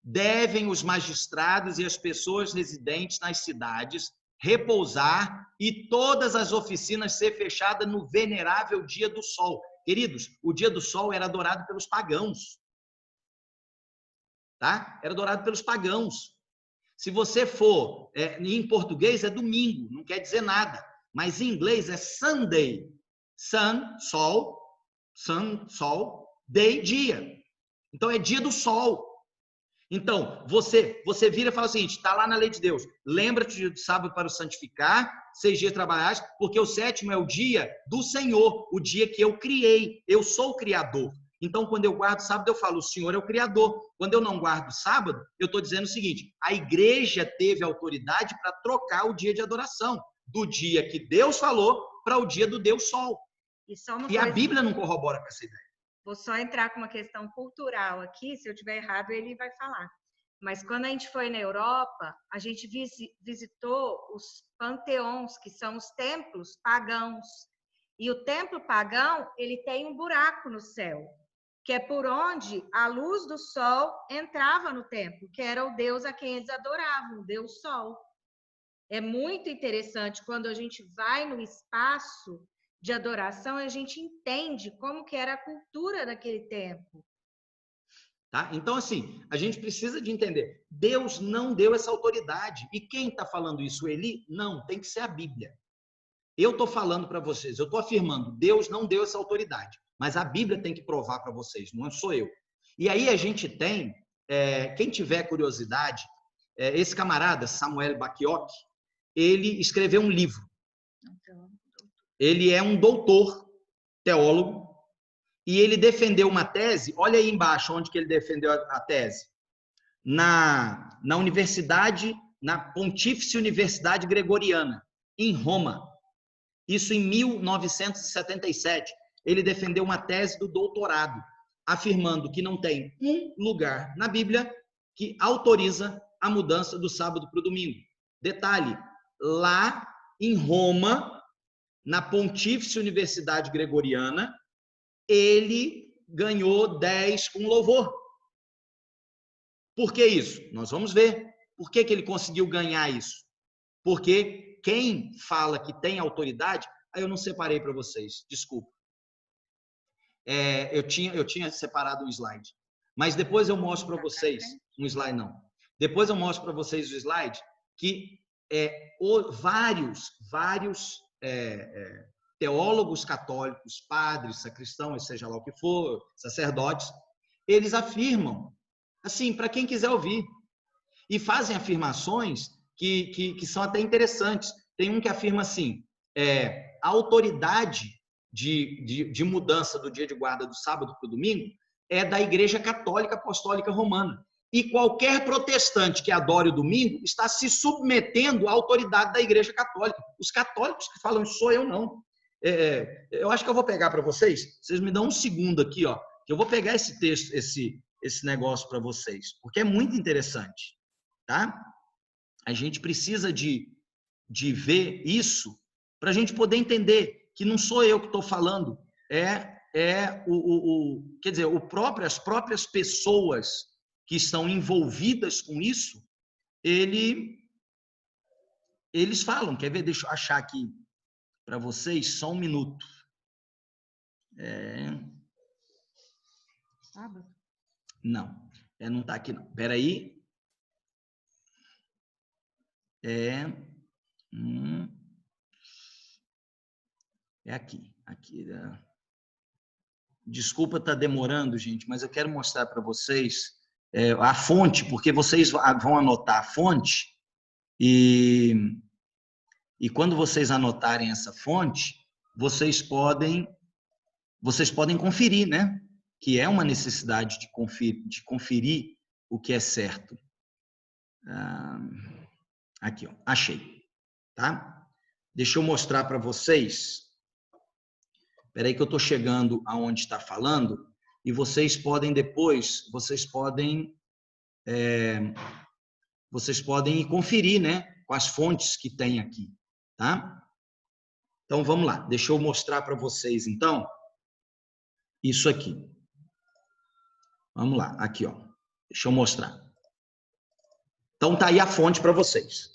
Devem os magistrados e as pessoas residentes nas cidades repousar e todas as oficinas ser fechadas no venerável dia do sol. Queridos, o dia do sol era adorado pelos pagãos. Tá? Era adorado pelos pagãos. Se você for, em português é domingo, não quer dizer nada. Mas em inglês é Sunday. Sun, sol, day, dia. Então é dia do sol. Então, você vira e fala o seguinte, está lá na lei de Deus, lembra-te do sábado para o santificar, 6 dias trabalhares, porque o 7º é o dia do Senhor, o dia que eu criei, eu sou o Criador. Então, quando eu guardo sábado, eu falo, o Senhor é o Criador. Quando eu não guardo sábado, eu estou dizendo o seguinte, a igreja teve autoridade para trocar o dia de adoração, do dia que Deus falou para o dia do Deus Sol. E a Bíblia não corrobora com essa ideia. Vou só entrar com uma questão cultural aqui, se eu tiver errado ele vai falar. Mas quando a gente foi na Europa, a gente visitou os panteões, que são os templos pagãos. E o templo pagão, ele tem um buraco no céu, que é por onde a luz do sol entrava no templo, que era o Deus a quem eles adoravam, o Deus Sol. É muito interessante quando a gente vai no espaço de adoração, a gente entende como que era a cultura daquele tempo. Tá? Então, assim, a gente precisa de entender, Deus não deu essa autoridade. E quem está falando isso? Eli? Não, tem que ser a Bíblia. Eu estou falando para vocês, eu estou afirmando, Deus não deu essa autoridade, mas a Bíblia tem que provar para vocês, não sou eu. E aí a gente tem, quem tiver curiosidade, esse camarada, Samuel Bacchiocchi, ele escreveu um livro. Ele é um doutor, teólogo, e ele defendeu uma tese, olha aí embaixo onde que ele defendeu a tese, na universidade, na Pontífice Universidade Gregoriana, em Roma. Isso em 1977. Ele defendeu uma tese do doutorado, afirmando que não tem um lugar na Bíblia que autoriza a mudança do sábado para o domingo. Detalhe, lá em Roma, na Pontífice Universidade Gregoriana, ele ganhou 10 com louvor. Por que isso? Nós vamos ver. Por que ele conseguiu ganhar isso? Porque quem fala que tem autoridade, aí eu não separei para vocês, desculpa. Eu tinha separado um slide, mas depois eu mostro para vocês, um slide não. Depois eu mostro para vocês o slide que vários teólogos católicos, padres, sacristãos, seja lá o que for, sacerdotes, eles afirmam, assim, para quem quiser ouvir, e fazem afirmações que são até interessantes. Tem um que afirma assim, a autoridade de mudança do dia de guarda do sábado para o domingo é da Igreja Católica Apostólica Romana. E qualquer protestante que adore o domingo está se submetendo à autoridade da Igreja Católica. Os católicos que falam isso sou eu, não. Eu acho que eu vou pegar para vocês. Vocês me dão um segundo aqui, ó, que eu vou pegar esse texto, esse negócio para vocês, porque é muito interessante, tá? A gente precisa de ver isso para a gente poder entender que não sou eu que estou falando, quer dizer, as próprias pessoas que estão envolvidas com isso, eles falam, quer ver? Deixa eu achar aqui para vocês, só um minuto. Não, não está aqui não. Espera aí. Aqui. Desculpa estar demorando, gente, mas eu quero mostrar para vocês a fonte, porque vocês vão anotar a fonte e quando vocês anotarem essa fonte, vocês podem conferir, né? Que é uma necessidade de conferir o que é certo. Aqui, ó, achei, tá? Deixa eu mostrar para vocês. Espera aí que eu estou chegando aonde está falando e vocês podem depois, vocês podem conferir, né? Com as fontes que tem aqui, tá? Então, vamos lá. Deixa eu mostrar para vocês, então, isso aqui. Vamos lá, aqui, ó. Deixa eu mostrar. Então, tá aí a fonte para vocês.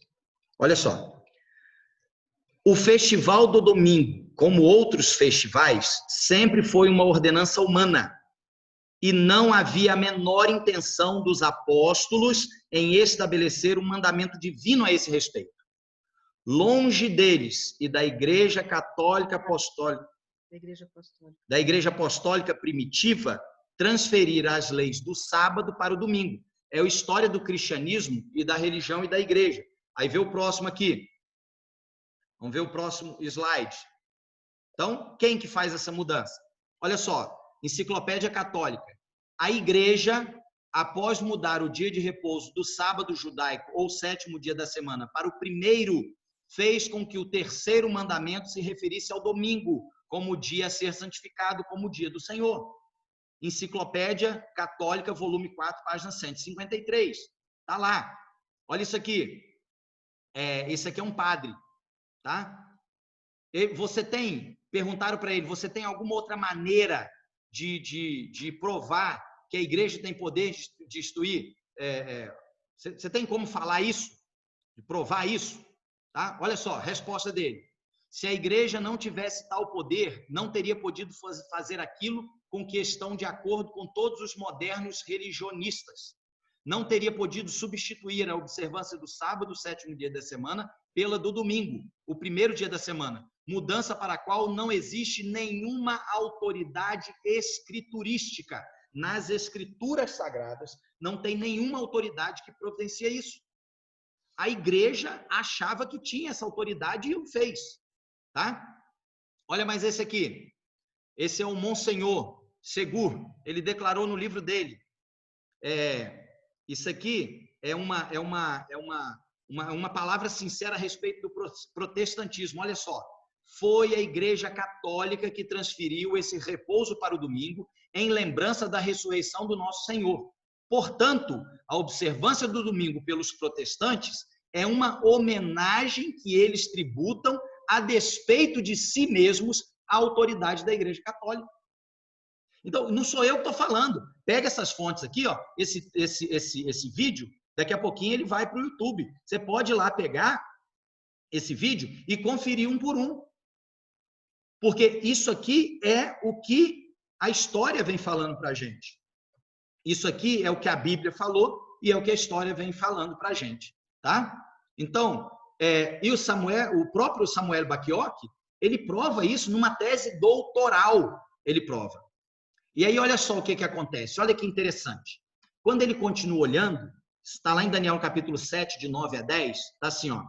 Olha só. O festival do domingo, como outros festivais, sempre foi uma ordenança humana. E não havia a menor intenção dos apóstolos em estabelecer um mandamento divino a esse respeito. Longe deles e da Igreja Católica Apostólica, da Igreja Apostólica primitiva, transferir as leis do sábado para o domingo. É a história do cristianismo e da religião e da igreja. Aí vê o próximo aqui. Vamos ver o próximo slide. Então, quem que faz essa mudança? Olha só, Enciclopédia Católica. A igreja, após mudar o dia de repouso do sábado judaico ou sétimo dia da semana para o primeiro, fez com que o terceiro mandamento se referisse ao domingo, como o dia a ser santificado, como o dia do Senhor. Enciclopédia Católica, volume 4, página 153. Está lá. Olha isso aqui. Esse aqui é um padre. Tá? Perguntaram para ele, você tem alguma outra maneira de provar que a igreja tem poder de instituir? Você tem como falar isso? De provar isso? Tá? Olha só, resposta dele. Se a igreja não tivesse tal poder, não teria podido fazer aquilo com que estão de acordo com todos os modernos religionistas. Não teria podido substituir a observância do sábado, o sétimo dia da semana, pela do domingo, o primeiro dia da semana. Mudança para a qual não existe nenhuma autoridade escriturística. Nas escrituras sagradas, não tem nenhuma autoridade que providencia isso. A igreja achava que tinha essa autoridade e o fez. Tá? Olha mais esse aqui. Esse é o Monsenhor Segur. Ele declarou no livro dele. Isso aqui é uma palavra sincera a respeito do protestantismo. Olha só. Foi a Igreja Católica que transferiu esse repouso para o domingo em lembrança da ressurreição do nosso Senhor. Portanto, a observância do domingo pelos protestantes é uma homenagem que eles tributam a despeito de si mesmos à autoridade da Igreja Católica. Então, não sou eu que estou falando. Pega essas fontes aqui, ó, esse vídeo, daqui a pouquinho ele vai para o YouTube. Você pode ir lá pegar esse vídeo e conferir um por um. Porque isso aqui é o que a história vem falando para a gente. Isso aqui é o que a Bíblia falou e é o que a história vem falando para a gente. Tá? Então, e o próprio Samuel Bacchiocchi, ele prova isso numa tese doutoral. Ele prova. E aí, olha só o que acontece. Olha que interessante. Quando ele continua olhando, está lá em Daniel capítulo 7, de 9 a 10, está assim, ó.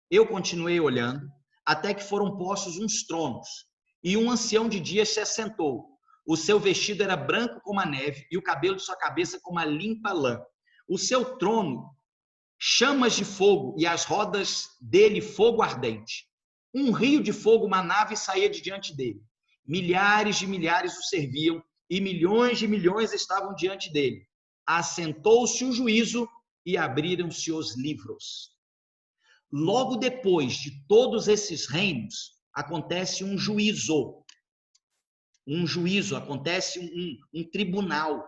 Eu continuei olhando, até que foram postos uns tronos, e um ancião de dias se assentou. O seu vestido era branco como a neve, e o cabelo de sua cabeça como a limpa lã. O seu trono, chamas de fogo, e as rodas dele fogo ardente. Um rio de fogo, uma nave saía de diante dele. Milhares de milhares o serviam, e milhões de milhões estavam diante dele. Assentou-se o juízo, e abriram-se os livros. Logo depois de todos esses reinos, acontece um juízo. Um juízo, acontece um tribunal.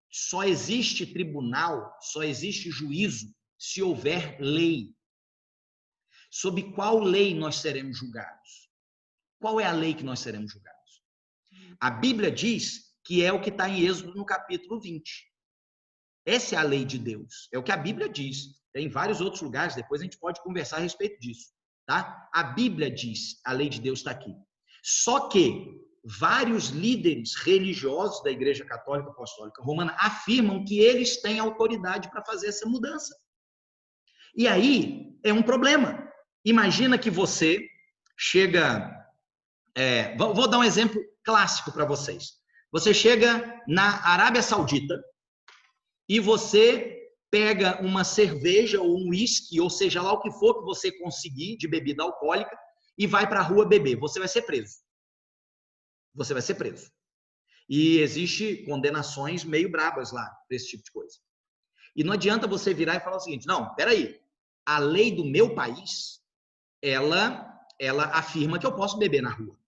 Só existe tribunal, só existe juízo, se houver lei. Sob qual lei nós seremos julgados? Qual é a lei que nós seremos julgados? A Bíblia diz que é o que está em Êxodo no capítulo 20. Essa é a lei de Deus. É o que a Bíblia diz. Tem vários outros lugares, depois a gente pode conversar a respeito disso. Tá? A Bíblia diz, a lei de Deus está aqui. Só que vários líderes religiosos da Igreja Católica Apostólica Romana afirmam que eles têm autoridade para fazer essa mudança. E aí é um problema. Imagina que você chega... vou dar um exemplo clássico para vocês. Você chega na Arábia Saudita e você pega uma cerveja ou um uísque, ou seja lá o que for que você conseguir de bebida alcoólica, e vai para a rua beber. Você vai ser preso. Você vai ser preso. E existe condenações meio brabas lá para esse tipo de coisa. E não adianta você virar e falar o seguinte, não, peraí, a lei do meu país, ela afirma que eu posso beber na rua.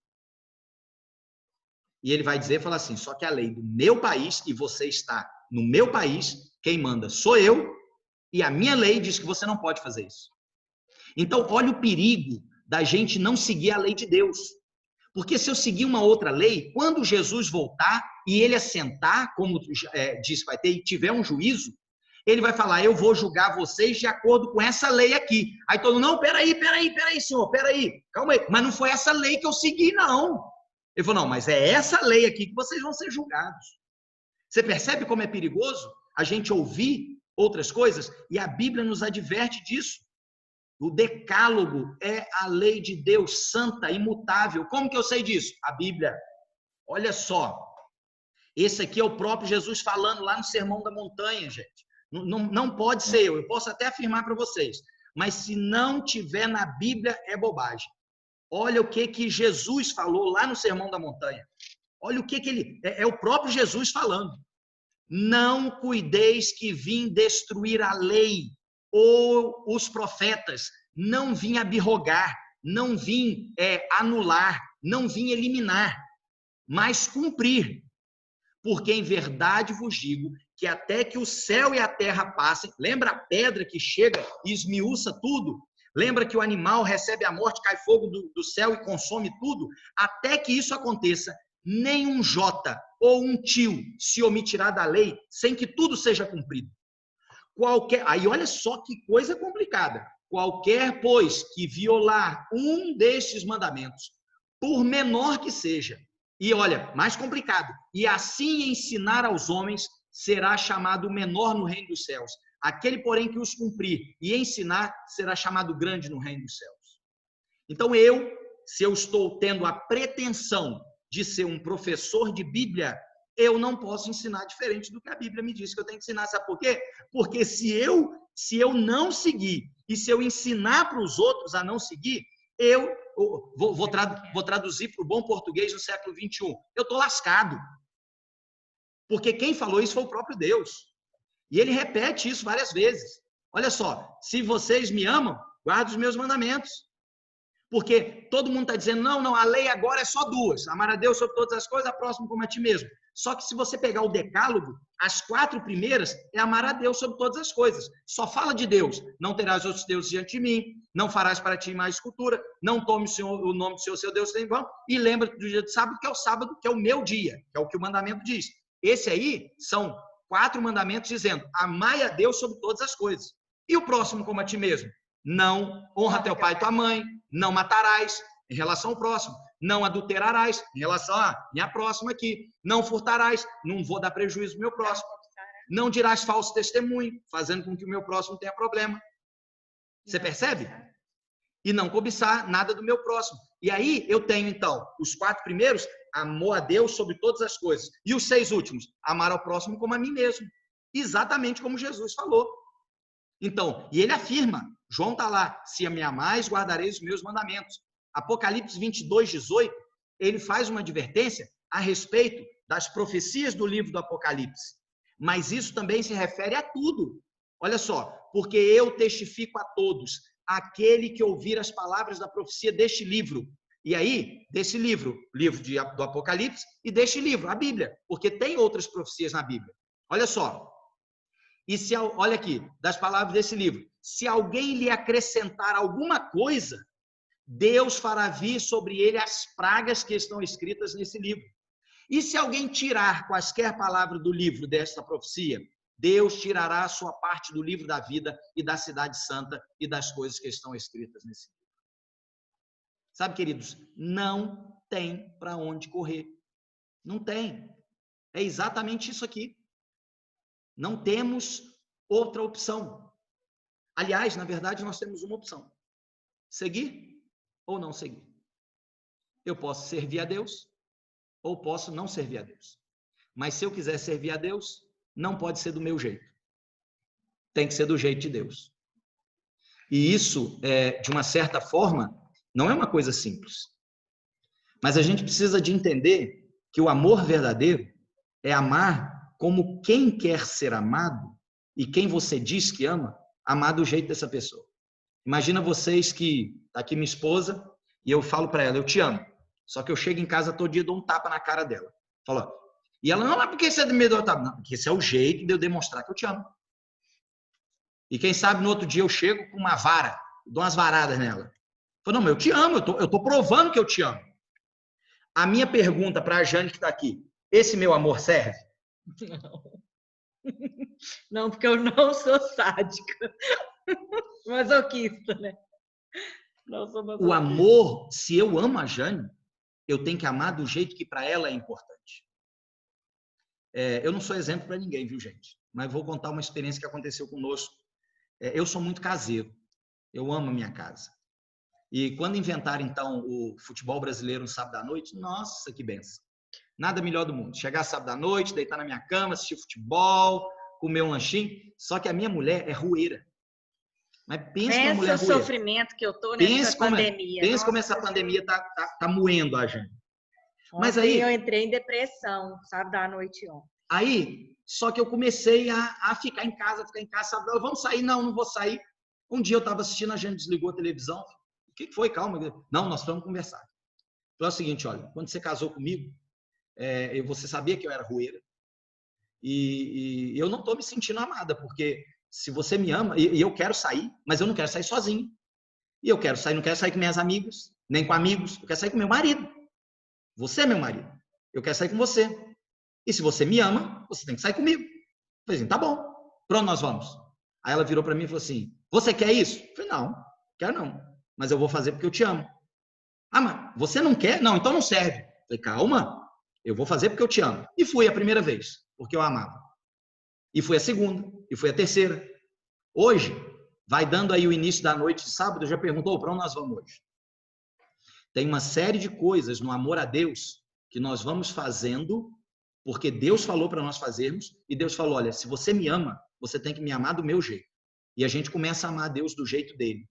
E ele vai dizer, fala assim, só que a lei do meu país, e você está no meu país, quem manda sou eu, e a minha lei diz que você não pode fazer isso. Então, olha o perigo da gente não seguir a lei de Deus. Porque se eu seguir uma outra lei, quando Jesus voltar e ele assentar, como diz vai ter, e tiver um juízo, ele vai falar, eu vou julgar vocês de acordo com essa lei aqui. Aí todo mundo, não, peraí, senhor, peraí, calma aí. Mas não foi essa lei que eu segui, não. Ele falou, não, mas é essa lei aqui que vocês vão ser julgados. Você percebe como é perigoso a gente ouvir outras coisas? E a Bíblia nos adverte disso. O decálogo é a lei de Deus, santa, imutável. Como que eu sei disso? A Bíblia. Olha só. Esse aqui é o próprio Jesus falando lá no Sermão da Montanha, gente. Não pode ser eu posso até afirmar para vocês. Mas se não tiver na Bíblia, é bobagem. Olha o que Jesus falou lá no Sermão da Montanha. Olha o que ele... É o próprio Jesus falando. Não cuideis que vim destruir a lei ou os profetas, não vim abrogar, não vim anular, não vim eliminar, mas cumprir. Porque em verdade vos digo que até que o céu e a terra passem, lembra a pedra que chega e esmiuça tudo? Lembra que o animal recebe a morte, cai fogo do céu e consome tudo? Até que isso aconteça, nem um jota ou um tio se omitirá da lei sem que tudo seja cumprido. Aí olha só que coisa complicada. Qualquer, pois, que violar um destes mandamentos, por menor que seja, e olha, mais complicado, e assim ensinar aos homens, será chamado menor no reino dos céus. Aquele, porém, que os cumprir e ensinar, será chamado grande no reino dos céus. Então se eu estou tendo a pretensão de ser um professor de Bíblia, eu não posso ensinar diferente do que a Bíblia me diz que eu tenho que ensinar. Sabe por quê? Porque se eu não seguir e se eu ensinar para os outros a não seguir, eu vou traduzir para o bom português do século XXI. Eu estou lascado. Porque quem falou isso foi o próprio Deus. E ele repete isso várias vezes. Olha só, se vocês me amam, guardem os meus mandamentos. Porque todo mundo está dizendo, não, a lei agora é só duas. Amar a Deus sobre todas as coisas, a próxima como a ti mesmo. Só que se você pegar o decálogo, as 4 primeiras é amar a Deus sobre todas as coisas. Só fala de Deus. Não terás outros deuses diante de mim, não farás para ti mais escultura, não tome o nome do Senhor, seu Deus, em vão, e lembra do dia de sábado, que é o meu dia, que é o que o mandamento diz. Esse aí são 4 mandamentos dizendo, amai a Deus sobre todas as coisas. E o próximo como a ti mesmo? Não honra teu pai e tua mãe, não matarás, em relação ao próximo, não adulterarás, em relação a minha próxima aqui, não furtarás, não vou dar prejuízo ao meu próximo, não dirás falso testemunho, fazendo com que o meu próximo tenha problema. Você percebe? E não cobiçar nada do meu próximo. E aí eu tenho então, os 4 primeiros, amor a Deus sobre todas as coisas. E os 6 últimos, amar ao próximo como a mim mesmo. Exatamente como Jesus falou. Então, e ele afirma, João está lá, se me amais, guardareis os meus mandamentos. Apocalipse 22, 18, ele faz uma advertência a respeito das profecias do livro do Apocalipse. Mas isso também se refere a tudo. Olha só, porque eu testifico a todos, aquele que ouvir as palavras da profecia deste livro. E aí, desse livro do Apocalipse, e deste livro, a Bíblia, porque tem outras profecias na Bíblia. Olha só. Olha aqui, das palavras desse livro. Se alguém lhe acrescentar alguma coisa, Deus fará vir sobre ele as pragas que estão escritas nesse livro. E se alguém tirar quaisquer palavras do livro desta profecia, Deus tirará a sua parte do livro da vida e da cidade santa e das coisas que estão escritas nesse livro. Sabe, queridos, não tem para onde correr. Não tem. É exatamente isso aqui. Não temos outra opção. Aliás, na verdade, nós temos uma opção. Seguir ou não seguir. Eu posso servir a Deus ou posso não servir a Deus. Mas se eu quiser servir a Deus, não pode ser do meu jeito. Tem que ser do jeito de Deus. E isso, de uma certa forma, não é uma coisa simples. Mas a gente precisa de entender que o amor verdadeiro é amar como quem quer ser amado e quem você diz que ama, amar do jeito dessa pessoa. Imagina vocês que, tá aqui minha esposa, e eu falo para ela, eu te amo. Só que eu chego em casa todo dia e dou um tapa na cara dela. Falo, e ela, não, mas por que você me deu um tapa? Não, porque esse é o jeito de eu demonstrar que eu te amo. E quem sabe no outro dia eu chego com uma vara dou umas varadas nela. Falei, não, mas eu te amo, eu tô provando que eu te amo. A minha pergunta para a Jane que está aqui, esse meu amor serve? Não. Não, porque eu não sou sádica. Masoquista, né? Não sou masoquista. O amor, se eu amo a Jane, eu tenho que amar do jeito que para ela é importante. Eu não sou exemplo para ninguém, viu, gente? Mas vou contar uma experiência que aconteceu conosco. Eu sou muito caseiro. Eu amo a minha casa. E quando inventaram, então, o futebol brasileiro no sábado à noite, nossa, que benção. Nada melhor do mundo. Chegar sábado à noite, deitar na minha cama, assistir futebol, comer um lanchinho. Só que a minha mulher é rueira. Mas pensa uma mulher rueira. O sofrimento que eu tô nessa pandemia. Pensa como essa pandemia tá moendo a gente. Mas aí eu entrei em depressão, sábado à noite ontem. Aí, só que eu comecei a ficar em casa, sabe? Vamos sair? Não vou sair. Um dia eu estava assistindo, a gente desligou a televisão. O que foi? Calma. Não, nós vamos conversar. Falei o seguinte, olha, quando você casou comigo, você sabia que eu era rueira. E eu não estou me sentindo amada, porque se você me ama, e eu quero sair, mas eu não quero sair sozinho. E eu quero sair, não quero sair com minhas amigas, nem com amigos, eu quero sair com meu marido. Você é meu marido. Eu quero sair com você. E se você me ama, você tem que sair comigo. Eu falei assim, tá bom. Pra onde nós vamos? Aí ela virou para mim e falou assim, você quer isso? Eu falei, não, quero não. Mas eu vou fazer porque eu te amo. Ah, mas você não quer? Não, então não serve. Eu falei, calma, eu vou fazer porque eu te amo. E fui a primeira vez, porque eu amava. E fui a segunda, e fui a terceira. Hoje, vai dando aí o início da noite de sábado, eu já perguntou, para onde nós vamos hoje? Tem uma série de coisas no amor a Deus que nós vamos fazendo porque Deus falou para nós fazermos e Deus falou, olha, se você me ama, você tem que me amar do meu jeito. E a gente começa a amar Deus do jeito dele.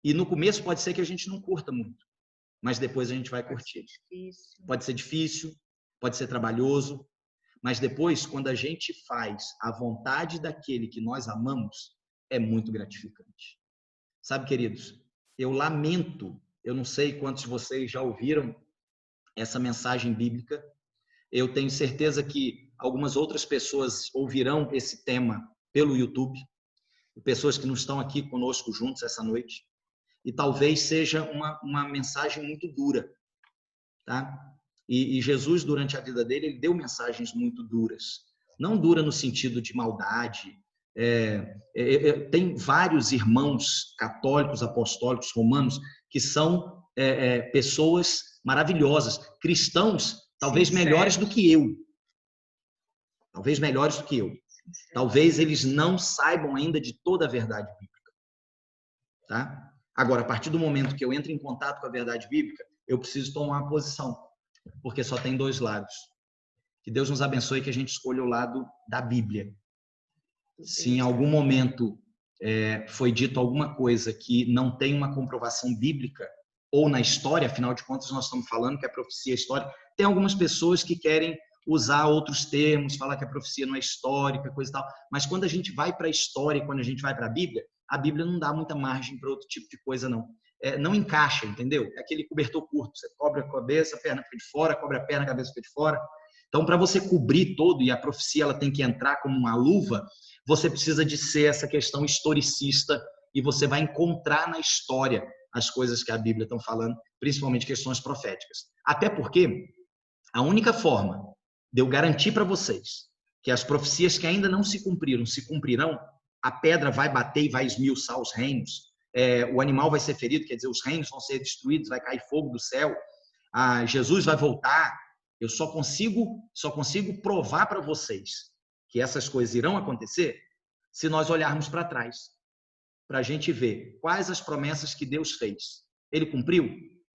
E no começo pode ser que a gente não curta muito, mas depois a gente vai curtir. Pode ser difícil, pode ser trabalhoso, mas depois, quando a gente faz a vontade daquele que nós amamos, é muito gratificante. Sabe, queridos, eu lamento, eu não sei quantos de vocês já ouviram essa mensagem bíblica. Eu tenho certeza que algumas outras pessoas ouvirão esse tema pelo YouTube, pessoas que não estão aqui conosco juntos essa noite, e talvez seja uma mensagem muito dura, tá? E Jesus, durante a vida dele, ele deu mensagens muito duras. Não dura no sentido de maldade. Tem vários irmãos católicos, apostólicos, romanos, que são pessoas maravilhosas, cristãos, talvez melhores do que eu. Talvez melhores do que eu. Talvez eles não saibam ainda de toda a verdade bíblica. Tá? Agora, a partir do momento que eu entro em contato com a verdade bíblica, eu preciso tomar uma posição, porque só tem dois lados. Que Deus nos abençoe e que a gente escolha o lado da Bíblia. Se em algum momento foi dito alguma coisa que não tem uma comprovação bíblica, ou na história, afinal de contas nós estamos falando que a profecia é histórica, tem algumas pessoas que querem usar outros termos, falar que a profecia não é histórica, coisa e tal, mas quando a gente vai para a história, quando a gente vai para a Bíblia não dá muita margem para outro tipo de coisa, não. Não encaixa, entendeu? É aquele cobertor curto, você cobre a cabeça, a perna fica de fora, cobre a perna, a cabeça fica de fora. Então, para você cobrir todo, e a profecia ela tem que entrar como uma luva, você precisa de ser essa questão historicista, e você vai encontrar na história as coisas que a Bíblia está falando, principalmente questões proféticas. Até porque a única forma de eu garantir para vocês que as profecias que ainda não se cumpriram, se cumprirão, a pedra vai bater e vai esmiuçar os reinos, o animal vai ser ferido, quer dizer, os reinos vão ser destruídos, vai cair fogo do céu, Jesus vai voltar. Eu só consigo provar para vocês que essas coisas irão acontecer se nós olharmos para trás, para a gente ver quais as promessas que Deus fez. Ele cumpriu?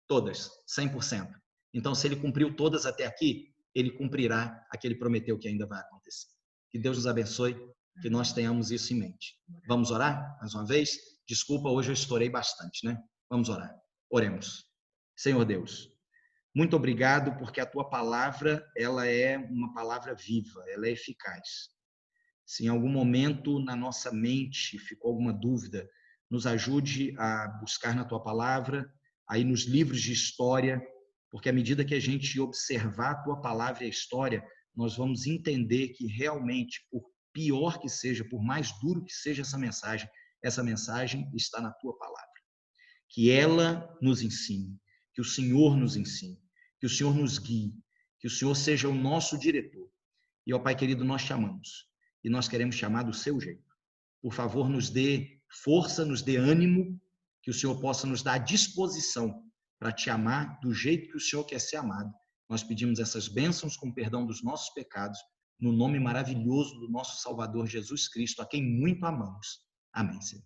Todas, 100%. Então, se ele cumpriu todas até aqui, ele cumprirá a que ele prometeu que ainda vai acontecer. Que Deus nos abençoe, que nós tenhamos isso em mente. Vamos orar mais uma vez? Desculpa, hoje eu estourei bastante, né? Vamos orar. Oremos. Senhor Deus, muito obrigado porque a tua palavra, ela é uma palavra viva, ela é eficaz. Se em algum momento na nossa mente ficou alguma dúvida, nos ajude a buscar na tua palavra, aí nos livros de história, porque à medida que a gente observar a tua palavra e a história, nós vamos entender que realmente, por pior que seja, por mais duro que seja essa mensagem está na tua palavra. que ela nos ensine, que o Senhor nos ensine, que o Senhor nos guie, que o Senhor seja o nosso diretor. E, ó Pai querido, nós te amamos e nós queremos te amar do seu jeito. Por favor, nos dê força, nos dê ânimo, que o Senhor possa nos dar disposição para te amar do jeito que o Senhor quer ser amado. Nós pedimos essas bênçãos com perdão dos nossos pecados, no nome maravilhoso do nosso Salvador Jesus Cristo, a quem muito amamos. Amém, Senhor.